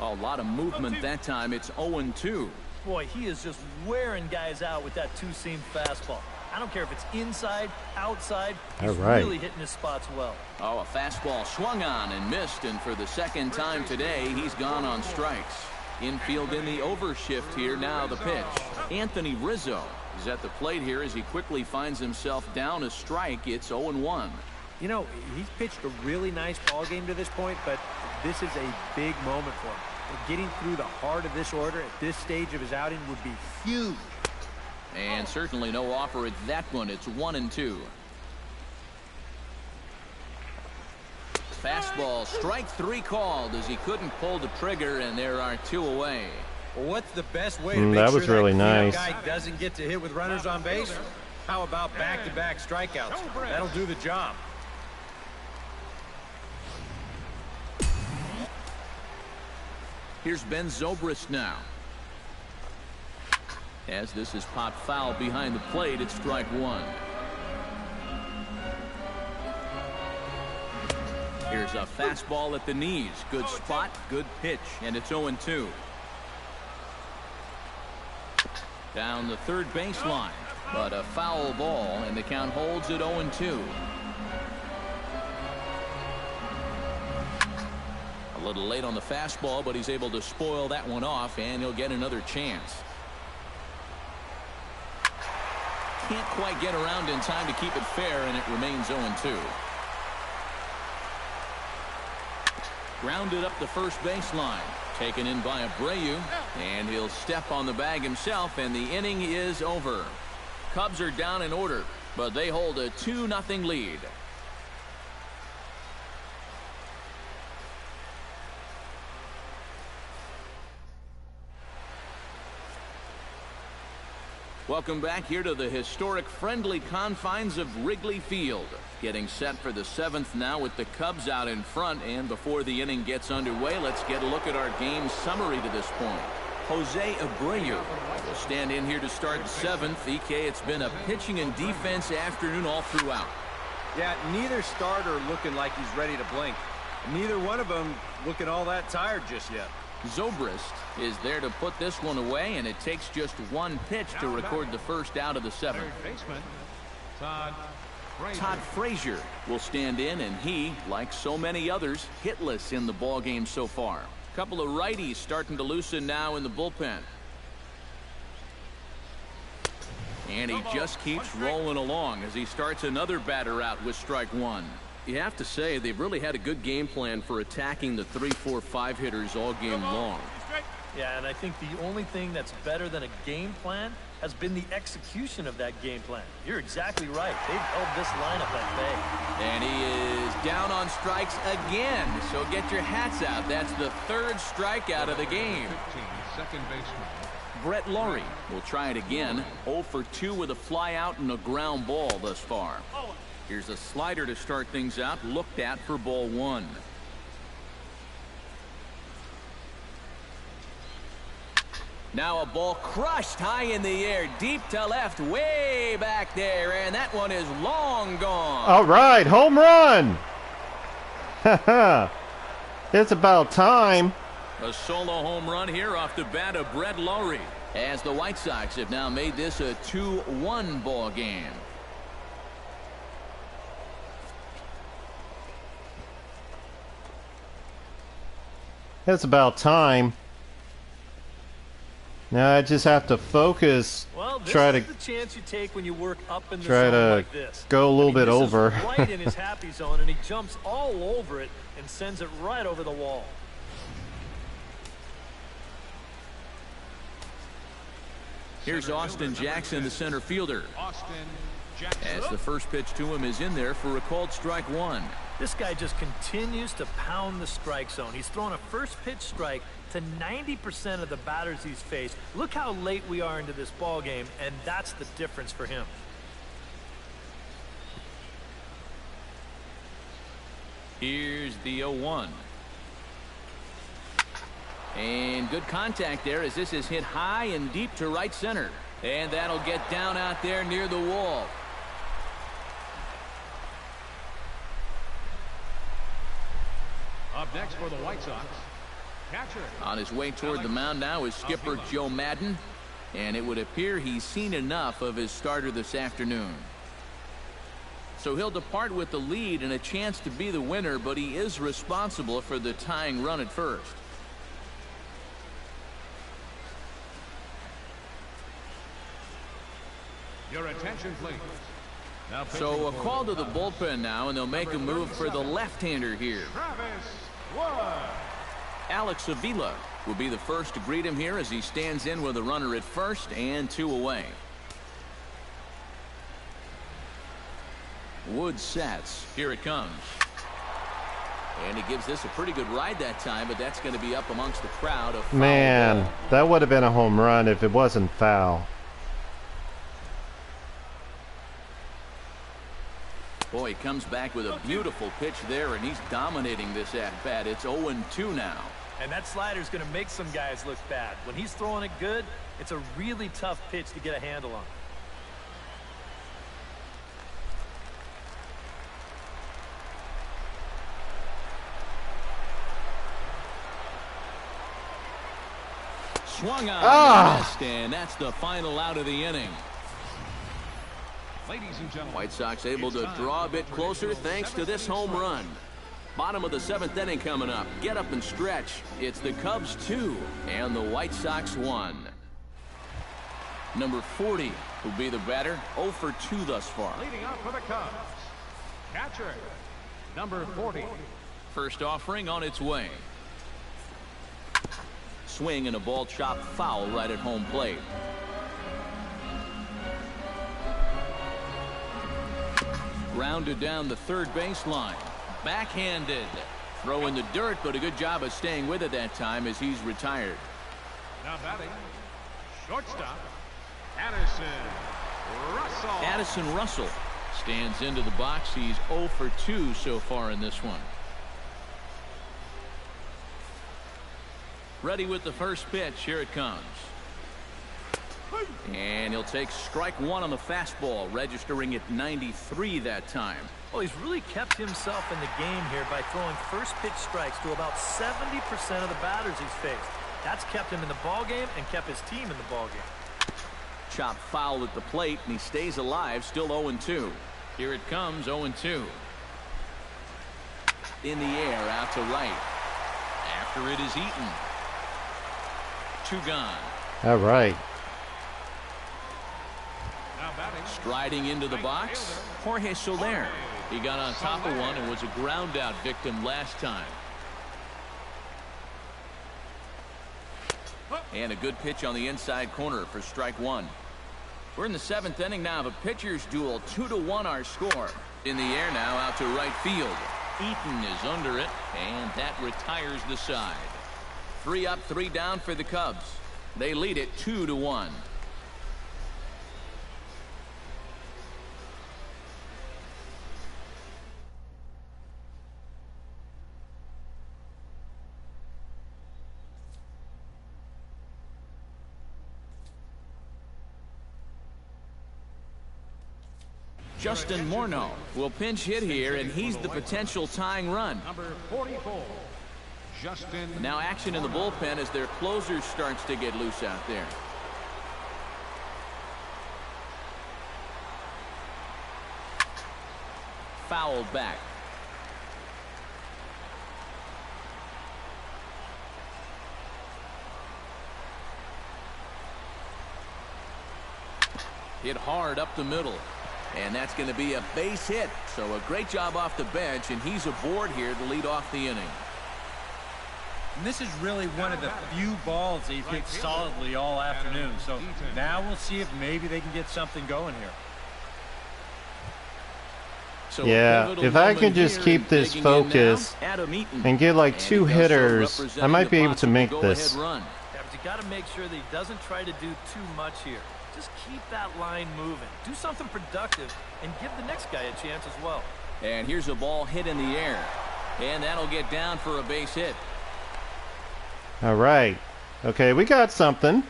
A lot of movement that time. It's 0-2. Boy, he is just wearing guys out with that two-seam fastball. I don't care if it's inside, outside. He's really hitting his spots well. Oh, a fastball swung on and missed, and for the second time today, he's gone on strikes. Infield in the overshift here. Now the pitch. Anthony Rizzo is at the plate here as he quickly finds himself down a strike. It's 0-1. You know, he's pitched a really nice ball game to this point, but this is a big moment for him. Getting through the heart of this order at this stage of his outing would be huge. And certainly no offer at that one. It's 1-2. Fastball, strike three called as he couldn't pull the trigger, and there are two away. Well, what's the best way to make that sure was really nice. guy doesn't get to hit with runners on base? How about back-to-back strikeouts? That'll do the job. Here's Ben Zobrist now. As this is popped foul behind the plate, it's strike one. Here's a fastball at the knees. Good spot, good pitch, and it's 0-2. Down the third baseline, but a foul ball, and the count holds at 0-2. A little late on the fastball, but he's able to spoil that one off, and he'll get another chance. Can't quite get around in time to keep it fair, and it remains 0-2. Grounded up the first baseline. Taken in by Abreu, and he'll step on the bag himself, and the inning is over. Cubs are down in order, but they hold a 2-0 lead. Welcome back here to the historic friendly confines of Wrigley Field. Getting set for the seventh now with the Cubs out in front, and before the inning gets underway, let's get a look at our game summary to this point. Jose Abreu will stand in here to start the seventh. EK, it's been a pitching and defense afternoon all throughout. Yeah, neither starter looking like he's ready to blink. Neither one of them looking all that tired just yet. Zobrist is there to put this one away, and it takes just one pitch to record the first out of the seventh. Todd Frazier will stand in, and he, like so many others, hitless in the ball game so far. A couple of righties starting to loosen now in the bullpen. And he just keeps rolling along as he starts another batter out with strike one. You have to say they've really had a good game plan for attacking the 3, 4, 5 hitters all game long. Yeah, and I think the only thing that's better than a game plan has been the execution of that game plan. You're exactly right. They've held this lineup at bay. And he is down on strikes again. So get your hats out. That's the third strikeout of the game. Second baseman. Brett Laurie will try it again. 0 for 2 with a fly out and a ground ball thus far. Here's a slider to start things out, looked at for ball one. Now a ball crushed high in the air, deep to left, way back there, and that one is long gone. All right, home run. It's about time. A solo home run here off the bat of Brett Laurie, as the White Sox have now made this a 2-1 ball game. It's about time. Now I just have to focus, Well, this try is to the chance you take when you work up in the try zone to like this. go a little bit this is over. right in his happy zone, and he jumps all over it and sends it right over the wall. Here's Austin Jackson, the center fielder. Austin Jackson. As the first pitch to him is in there for a called strike one. This guy just continues to pound the strike zone. He's thrown a first pitch strike to 90% of the batters he's faced. Look how late we are into this ball game, and that's the difference for him. Here's the 0-1. And good contact there as this is hit high and deep to right center. And that'll get down out there near the wall. Up next for the White Sox, catcher. On his way toward the mound now is skipper Joe Madden. And it would appear he's seen enough of his starter this afternoon. So he'll depart with the lead and a chance to be the winner, but he is responsible for the tying run at first. Your attention, please. Now So a pitching call for to the bullpen now, and they'll make a move for the left-hander here. Travis Wood. Alex Avila will be the first to greet him here as he stands in with a runner at first and 2 away. Wood sets. Here it comes. And he gives this a pretty good ride that time, but that's going to be up amongst the crowd. A foul Man, ball. that would have been a home run if it wasn't foul. Boy, he comes back with a beautiful pitch there, and he's dominating this at-bat. It's 0-2 now. And that slider's going to make some guys look bad. When he's throwing it good, it's a really tough pitch to get a handle on. Swung on and missed, and that's the final out of the inning. Ladies and gentlemen, White Sox able to draw a bit closer thanks to this home run. Bottom of the 7th inning coming up. Get up and stretch. It's the Cubs 2 and the White Sox 1. Number 40 will be the batter. 0 for 2 thus far. leading off for the Cubs, catcher, number 40. First offering on its way. Swing and a ball chopped foul right at home plate. Grounded down the third baseline. Backhanded. Throw in the dirt, but a good job of staying with it that time as he's retired. Now batting, shortstop, Addison Russell. Addison Russell stands into the box. He's 0 for 2 so far in this one. Ready with the first pitch. Here it comes. And he'll take strike one on the fastball, registering at 93 that time. Well, he's really kept himself in the game here by throwing first pitch strikes to about 70% of the batters he's faced. That's kept him in the ball game and kept his team in the ball game. Chop foul at the plate, and he stays alive, still 0-2. Here it comes, 0-2. In the air, out to right. After it is eaten. 2 gone. All right. Now batting, Striding into the box, Jorge Soler. He got on top of one and was a ground out victim last time. And a good pitch on the inside corner for strike one. We're in the 7th inning now of a pitcher's duel. 2-1 our score. In the air now, out to right field. Eaton is under it, and that retires the side. 3 up, 3 down for the Cubs. They lead it 2-1. Justin Morneau will pinch hit here, and he's the potential tying run. number 44. Justin. Now action in the bullpen as their closer starts to get loose out there. Fouled back. Hit hard up the middle. And that's going to be a base hit. So a great job off the bench, and he's aboard here to lead off the inning. And this is really one of the few balls they've hit solidly all afternoon. So now we'll see if maybe they can get something going here. So yeah, if I can just keep this focus and get like 2 hitters, I might be able to make this. Yeah, but you got to make sure that he doesn't try to do too much here. Just keep that line moving. Do something productive and give the next guy a chance as well. And here's a ball hit in the air. And that'll get down for a base hit. All right. Okay, we got something.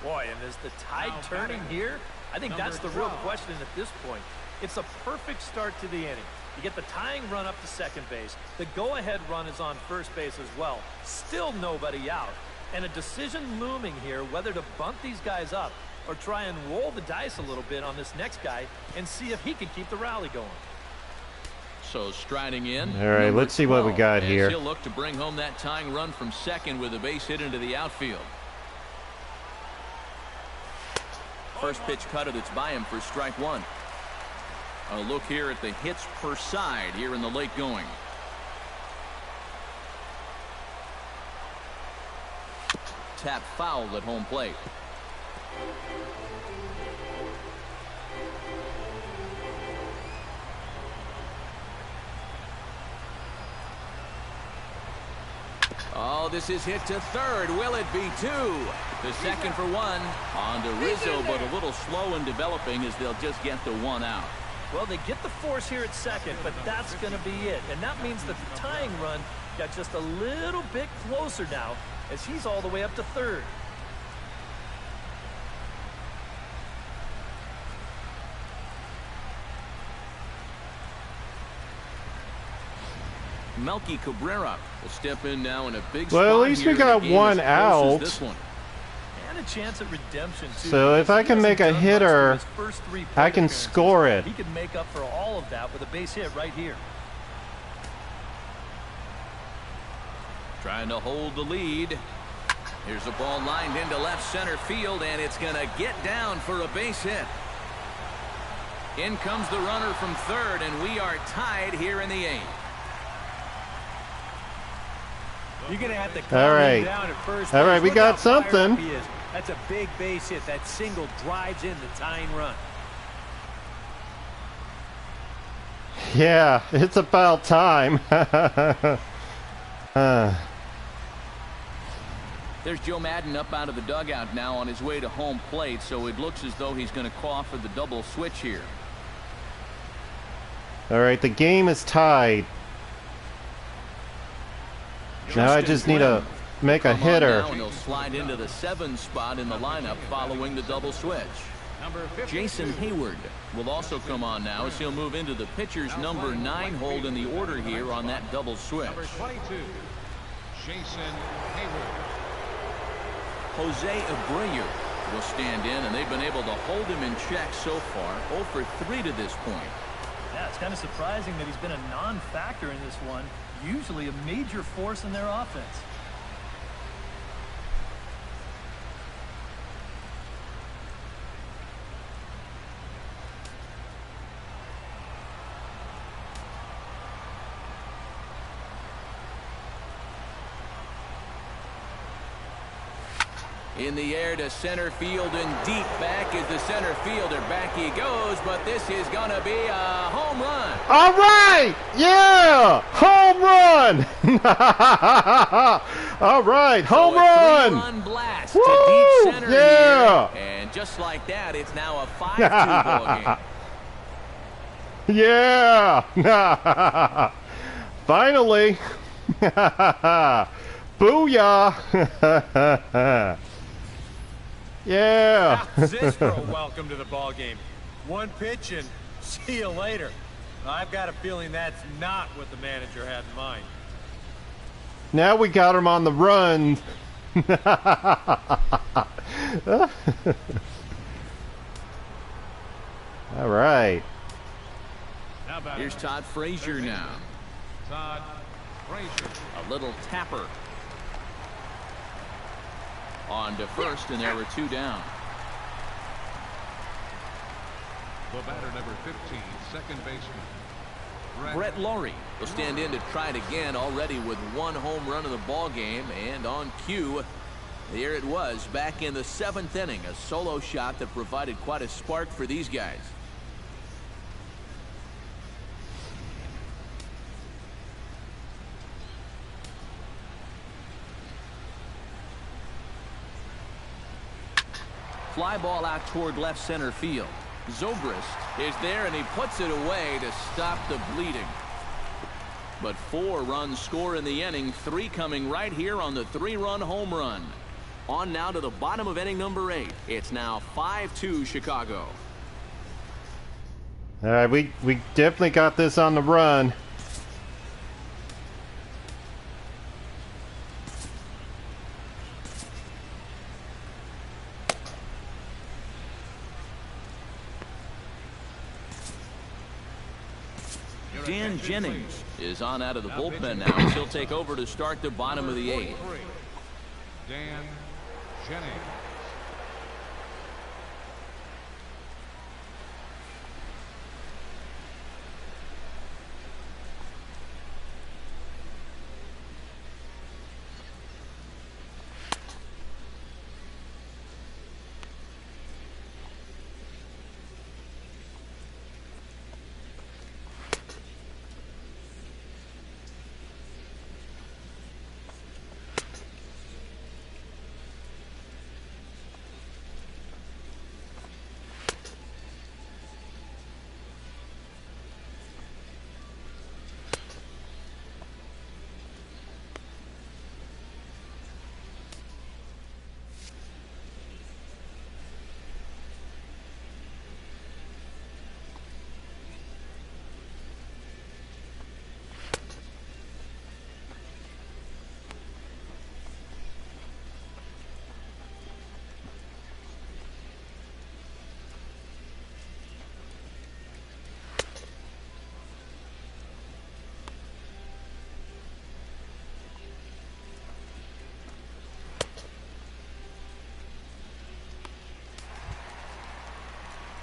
Boy, and is the tide turning here? I think that's the real question at this point. It's a perfect start to the inning. You get the tying run up to second base. The go-ahead run is on first base as well. Still nobody out. And a decision looming here whether to bunt these guys up or try and roll the dice a little bit on this next guy and see if he can keep the rally going. So striding in. All right, let's see what we got here. He'll look to bring home that tying run from second with a base hit into the outfield. First pitch cutter that's by him for strike one. A look here at the hits per side here in the late going. Tap foul at home plate. Oh, this is hit to third. Will it be 2? The second for 1. On to Rizzo, but a little slow in developing as they'll just get the 1 out. Well, they get the force here at second, but that's going to be it. And that means that the tying run got just a little bit closer now as he's all the way up to third. Melky Cabrera will step in now in a big Well, spot at least here. we got The game one as close as out. this one. And a chance at redemption, too. So if I can make a hitter, I can score it. He can make up for all of that with a base hit right here. Trying to hold the lead. Here's a ball lined into left center field, and it's going to get down for a base hit. In comes the runner from third, and we are tied here in the 8th. You're going to have to All calm right. him down at first. All right, we Look got how fired something. up he is. That's a big base hit. That single drives in the tying run. Yeah, it's about time. There's Joe Madden up out of the dugout now on his way to home plate, so it looks as though he's going to call for the double switch here. All right, the game is tied. Now I just need to make a hitter. Now and he'll slide into the 7 spot in the lineup following the double switch. Jason Hayward will also come on now as he'll move into the pitcher's number 9 hold in the order here on that double switch. Number 22, Jason Hayward. Jose Abreu will stand in, and they've been able to hold him in check so far. 0 for 3 to this point. Yeah, it's kind of surprising that he's been a non-factor in this one. Usually a major force in their offense. In the air to center field and deep back is the center fielder. Back he goes, but this is going to be a home run. All right, yeah, home run. All right, home So a run. 3-run blast Woo, to deep center yeah. here. And just like that, it's now a 5-2 ball game. Yeah. Finally. Booyah. Yeah. How's this for a welcome to the ball game? One pitch and see you later. I've got a feeling that's not what the manager had in mind. Now we got him on the run. All right. Here's Todd Frazier now. Todd Frazier. A little tapper. On to first, and there were 2 down. The batter, number 15, second baseman. Brett Laurie will stand in to try it again, already with 1 home run in the ball game. And on cue, here it was back in the 7th inning, a solo shot that provided quite a spark for these guys. Fly ball out toward left center field. Zobrist is there, and he puts it away to stop the bleeding. But 4 runs score in the inning, 3 coming right here on the 3-run home run. On now to the bottom of inning number 8. It's now 5-2 Chicago. All right, we definitely got this on the run. Dan Jennings is on out of the bullpen now. He'll take over to start the bottom of the 8th. Dan Jennings.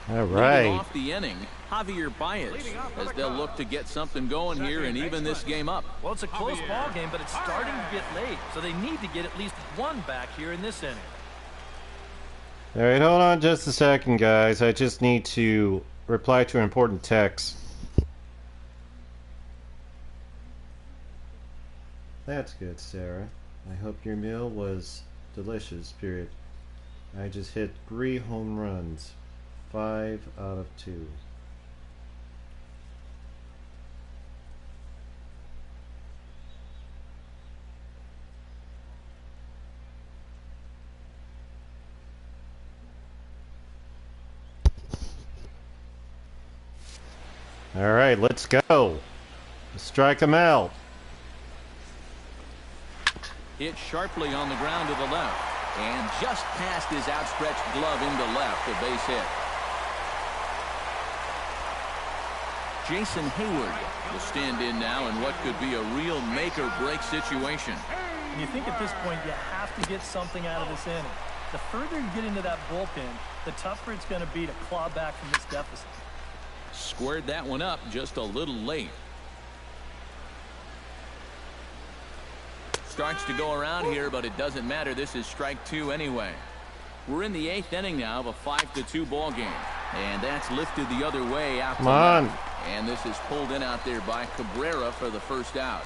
All Leading right. off the inning, Javier Baez, as they'll look to get something going here and even this game up. Well, it's a close ball game, but it's starting to get late, so they need to get at least 1 back here in this inning. All right, hold on just a second, guys. I just need to reply to an important text. That's good, Sarah. I hope your meal was delicious, period. I just hit 3 home runs. 5 out of 2. All right, let's go. Strike him out. Hit sharply on the ground to the left, and just past his outstretched glove into left, a base hit. Jason Hayward will stand in now in what could be a real make-or-break situation. And you think at this point you have to get something out of this inning. The further you get into that bullpen, the tougher it's going to be to claw back from this deficit. Squared that one up just a little late. Starts to go around here, but it doesn't matter. This is strike 2 anyway. We're in the 8th inning now of a 5-2 ball game. And that's lifted the other way out to left. And this is pulled in out there by Cabrera for the first out.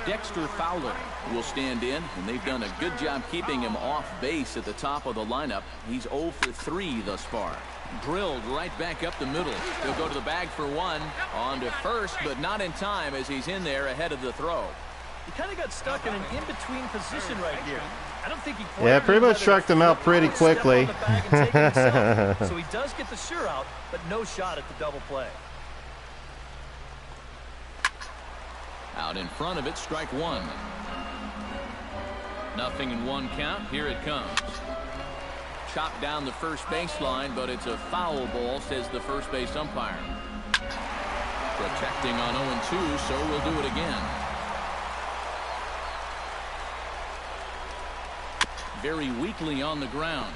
Dexter Fowler will stand in, and they've done a good job keeping him off base at the top of the lineup. He's 0 for 3 thus far. Drilled right back up the middle. He'll go to the bag for 1. On to first, but not in time as he's in there ahead of the throw. He kind of got stuck in an in-between position right here. I don't think he pretty much struck them out pretty quickly. So he does get the sure out, but no shot at the double play. Out in front of it, strike 1. Nothing in 1 count. Here it comes. Chopped down the first baseline, but it's a foul ball, says the first base umpire. Protecting on 0-2, so we'll do it again. very weakly on the ground.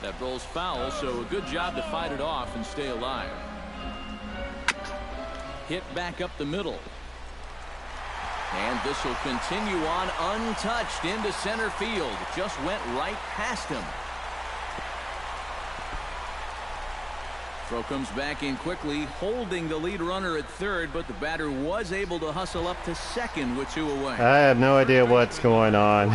That roll's foul, so a good job to fight it off and stay alive. Hit back up the middle. And this will continue on untouched into center field. Just went right past him. Throw comes back in quickly, holding the lead runner at third, but the batter was able to hustle up to second with 2 away. I have no idea what's going on.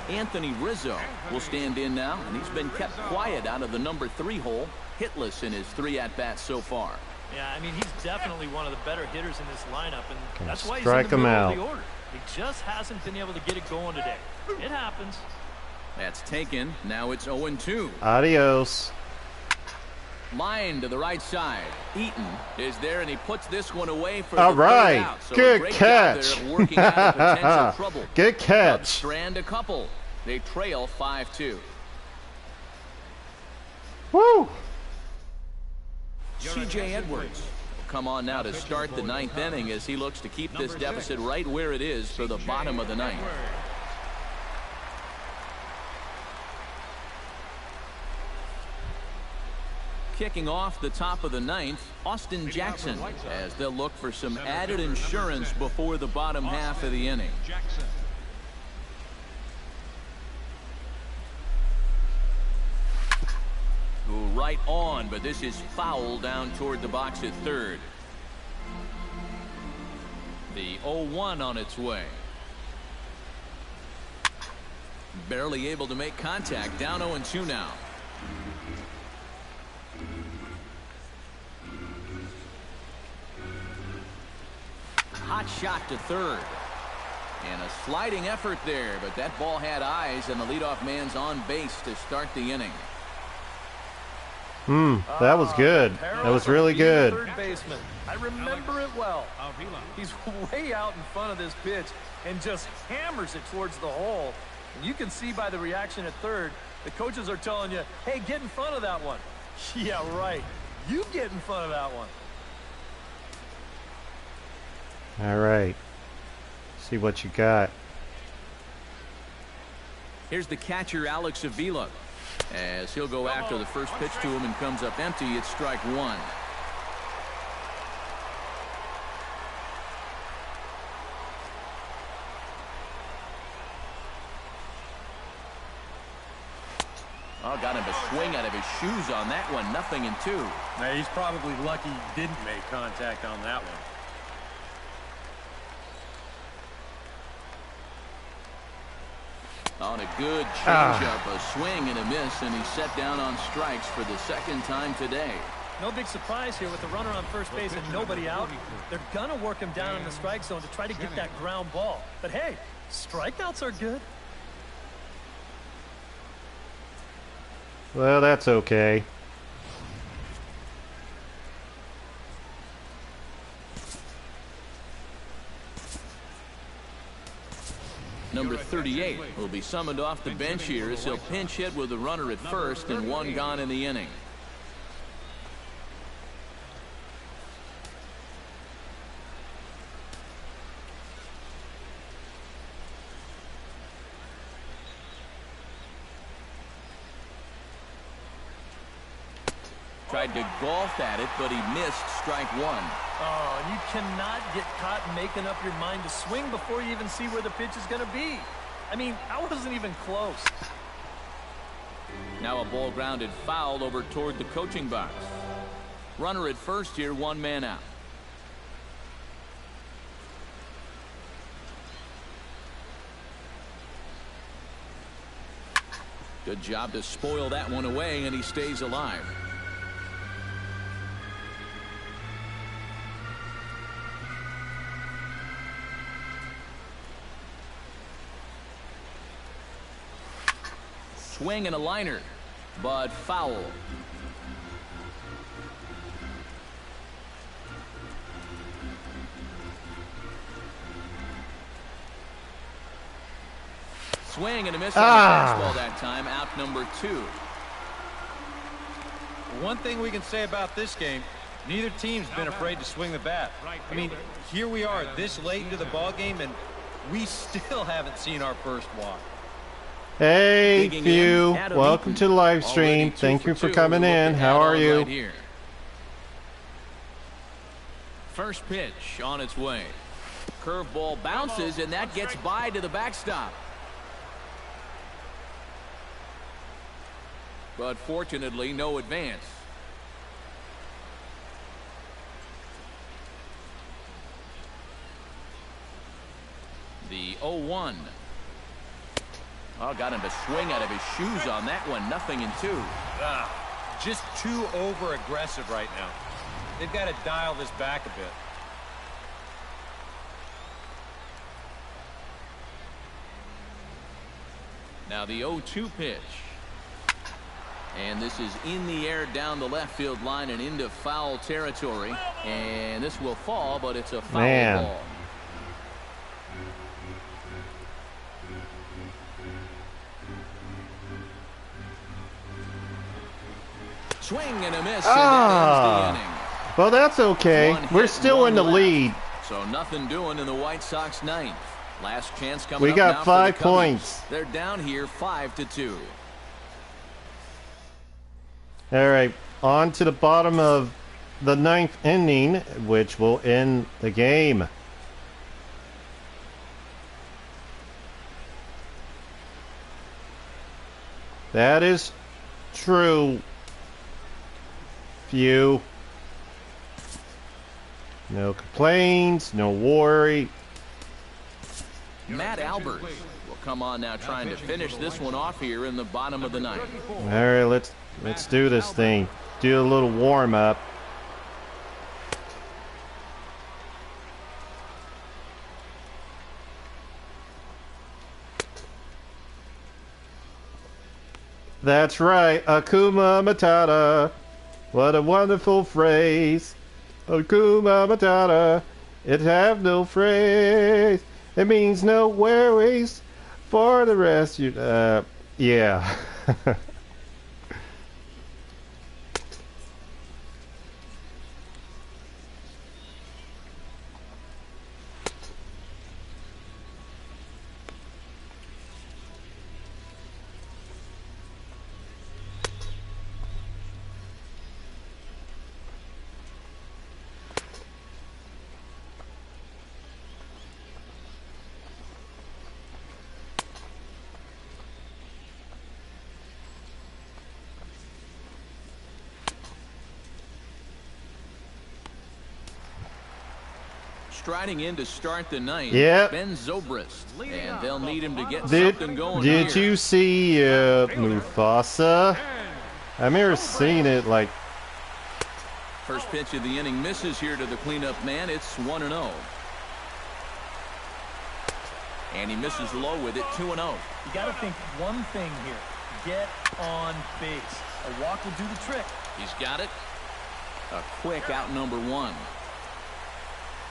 Anthony Rizzo will stand in now, and he's been kept quiet out of the number 3 hole, hitless in his 3 at-bats so far. Yeah, I mean, he's definitely one of the better hitters in this lineup, and that's why he's strike in the him middle out. of the order. He just hasn't been able to get it going today. It happens. That's taken. Now it's 0-2. Adios. Line to the right side. Eaton is there, and he puts this one away for all the right. third out. So good great catch. job there of working out of potential trouble. Good Cubs catch. strand a couple. They trail 5-2. Woo. C.J. Edwards will come on now to start the 9th inning as he looks to keep this deficit right where it is for the bottom of the 9th. Kicking off the top of the 9th, Austin Jackson, as they'll look for some added insurance before the bottom half of the inning. Go right on, but this is foul down toward the box at third. The 0-1 on its way. Barely able to make contact. Down 0-2 now. Hot shot to third. And a sliding effort there, but that ball had eyes, and the leadoff man's on base to start the inning. That was good. That was really good. Third baseman. I remember it well. He's way out in front of this pitch and just hammers it towards the hole. And you can see by the reaction at third, the coaches are telling you, hey, get in front of that one. Yeah, right. You get in front of that one. All right. See what you got. Here's the catcher, Alex Avila, as he'll go after the first pitch to him and comes up empty. It's strike 1. Oh, got him to swing out of his shoes on that one. 0-2. Now, he's probably lucky he didn't make contact on that one. On a good changeup, a swing and a miss, and he's set down on strikes for the second time today. No big surprise here with the runner on first base and nobody out. They're going to work him down in the strike zone to try to get that ground ball. But hey, strikeouts are good. Well, that's okay. Number 38 will be summoned off the bench here as he'll pinch hit with the runner at first and 1 gone in the inning. Tried to golf at it, but he missed strike 1. Oh, and you cannot get caught making up your mind to swing before you even see where the pitch is going to be. I mean, I wasn't even close. Now a ball grounded foul over toward the coaching box. Runner at first here, 1 man out. Good job to spoil that one away, and he stays alive. Swing and a liner, but foul. Swing and a miss on the fastball that time. Out number 2. One thing we can say about this game, neither team's been afraid to swing the bat. I mean, here we are this late into the ball game, and we still haven't seen our first walk. Hey, Digging Few. in, Adam Welcome Eaton. to the live Already stream. 2 Thank for you for 2. coming Look in. at How that are on you? right here. First pitch on its way. Curveball bounces, and that gets by to the backstop. But fortunately, no advance. The 0-1. Oh, got him to swing out of his shoes on that one. 0-2. Just too over-aggressive right now. They've got to dial this back a bit. Now the 0-2 pitch. And this is in the air down the left field line and into foul territory. And this will fall, but it's a foul ball. Swing and a miss, and that ends the inning. Well, that's okay. We're still in the lead. So nothing doing in the White Sox ninth. Last chance coming We up got now 5 for the Cubbies. points. They're down here 5-2. All right, on to the bottom of the 9th inning, which will end the game. That is true. Few. No complaints, no worry. Matt Albert will come on now, trying to finish this one off here in the bottom of the ninth. All right, let's do this thing. Do a little warm up. That's right, Akuma Matata. What a wonderful phrase. Akuma Matata. It have no phrase. It means no worries for the rest. Yeah. Striding in to start the ninth. Yep. Ben Zobrist. And they'll need him to get Did something going here. you see Mufasa? I've never seen it like. First pitch of the inning misses here to the cleanup man. It's 1-0. And he misses low with it, 2-0. You got to think one thing here. Get on base. A walk will do the trick. He's got it. A quick out number 1.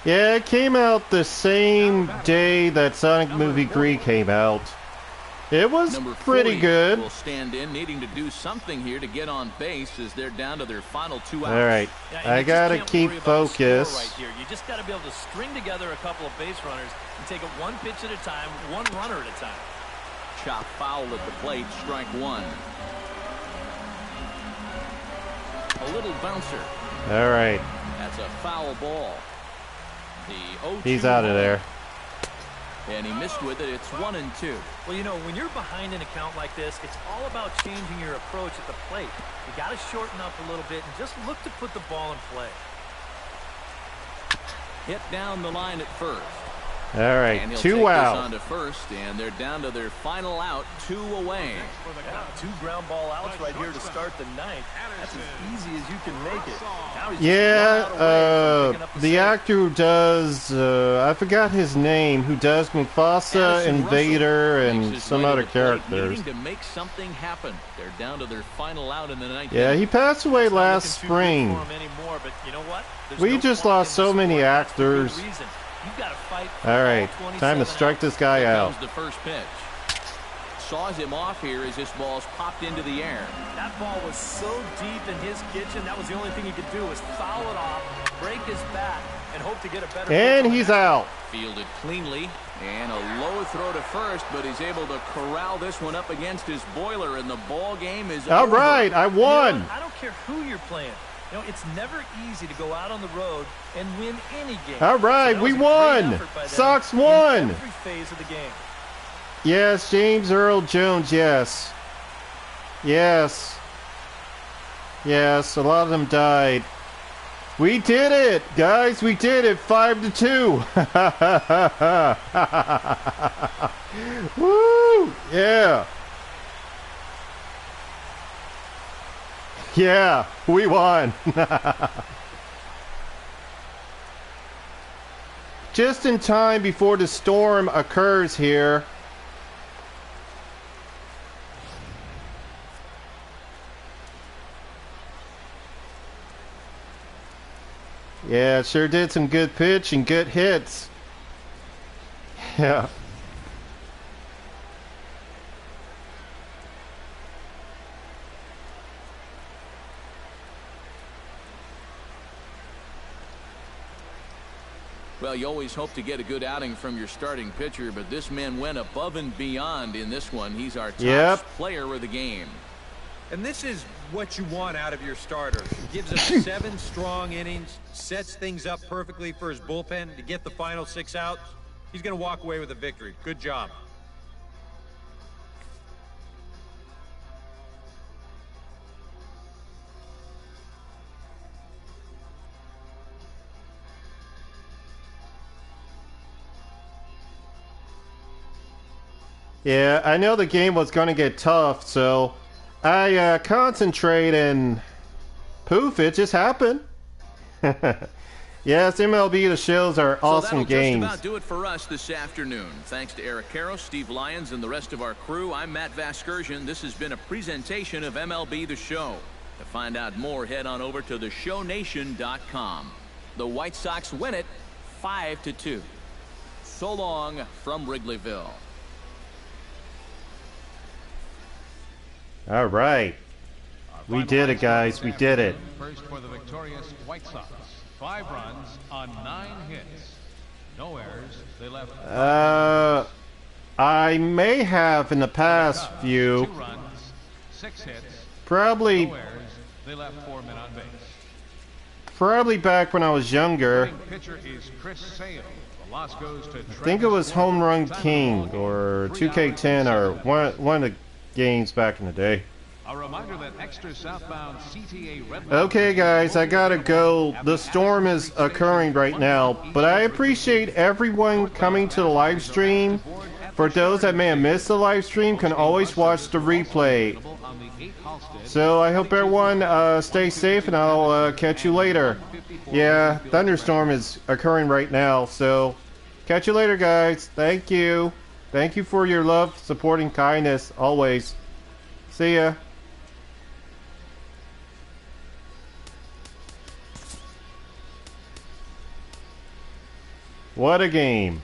Yeah, it came out the same day that Sonic Movie 3 came out. It was Number pretty 40 good. will stand in, needing to do something here to get on base as they're down to their final 2 outs. All right, Yeah, I you just gotta can't keep worry about the score focus. right here. You just got to be able to string together a couple of base runners and take it one pitch at a time, one runner at a time. Chop foul at the plate, strike 1. A little bouncer. All right, That's a foul ball. The 0-2 he's out of there. And he missed with it. It's 1-2. Well, you know, when you're behind an account like this, it's all about changing your approach at the plate. You got to shorten up a little bit and just look to put the ball in play. Hit down the line at first. All right, And he'll 2 take this out. on to first, and they're down to their final out, 2 away. Yeah, 2 ground ball outs right here to start the ninth. That's as easy as you can make it. Now he's just Yeah, one out away from picking up the save. actor who does, I forgot his name, who does Mufasa, Addison Invader, Russell makes and his some way to other the plate, characters. needing to make something happen. They're down to their final out in the ninth. Yeah, inning. he passed away It's not last looking too good spring. for him anymore, but you know what? There's We no just point lost in so the many sport. That's the good actors. reason. You've got to fight for All right, 27 time to strike outs. this guy Here out. comes the first pitch. Saws him off here as this ball's popped into the air. That ball was so deep in his kitchen, that was the only thing he could do was foul it off, break his bat, and hope to get a better And pitch on he's that. out. Fielded cleanly, and a low throw to first, but he's able to corral this one up against his boiler, and the ball game is All over. right, I won. You know, I don't care who you're playing. You know, it's never easy to go out on the road and win any game. All right, So we that was a won. great effort by them Sox in won. every phase of the game. Yes, James Earl Jones, yes. Yes. Yes, a lot of them died. We did it, guys. We did it. 5-2. Woo! Yeah. Yeah, we won. Just in time before the storm occurs here. Yeah, sure did some good pitch and good hits. Yeah. Well, you always hope to get a good outing from your starting pitcher, but this man went above and beyond in this one. He's our top player of the game. And this is what you want out of your starter. He gives us 7 strong innings, sets things up perfectly for his bullpen to get the final 6 outs. He's going to walk away with a victory. Good job. Yeah, I know the game was going to get tough, so I concentrate and poof, it just happened. Yes, MLB The Shows are awesome games. Just about do it for us this afternoon. Thanks to Eric Karros, Steve Lyons, and the rest of our crew. I'm Matt Vasgersian. This has been a presentation of MLB The Show. To find out more, head on over to theshownation.com. The White Sox win it 5-2. So long from Wrigleyville. All right. We did it, guys. We did it. First for the victorious White Sox. 5 runs on 9 hits. No errors. They left. I may have in the past few. 2 runs, 6 hits. Probably. No errors. They left 4 men on base. Probably back when I was younger. Pitcher is Chris Sale. The loss goes to I think it was Home Run King or 2K10 or one of the games back in the day. A reminder that extra southbound CTA red. Okay, guys, I gotta go. The storm is occurring right now, but I appreciate everyone coming to the live stream. For those that may have missed the live stream, can always watch the replay. So I hope everyone stay safe, and I'll catch you later. Yeah, thunderstorm is occurring right now, so catch you later, guys. Thank you. Thank you for your love, support, and kindness always. See ya. What a game.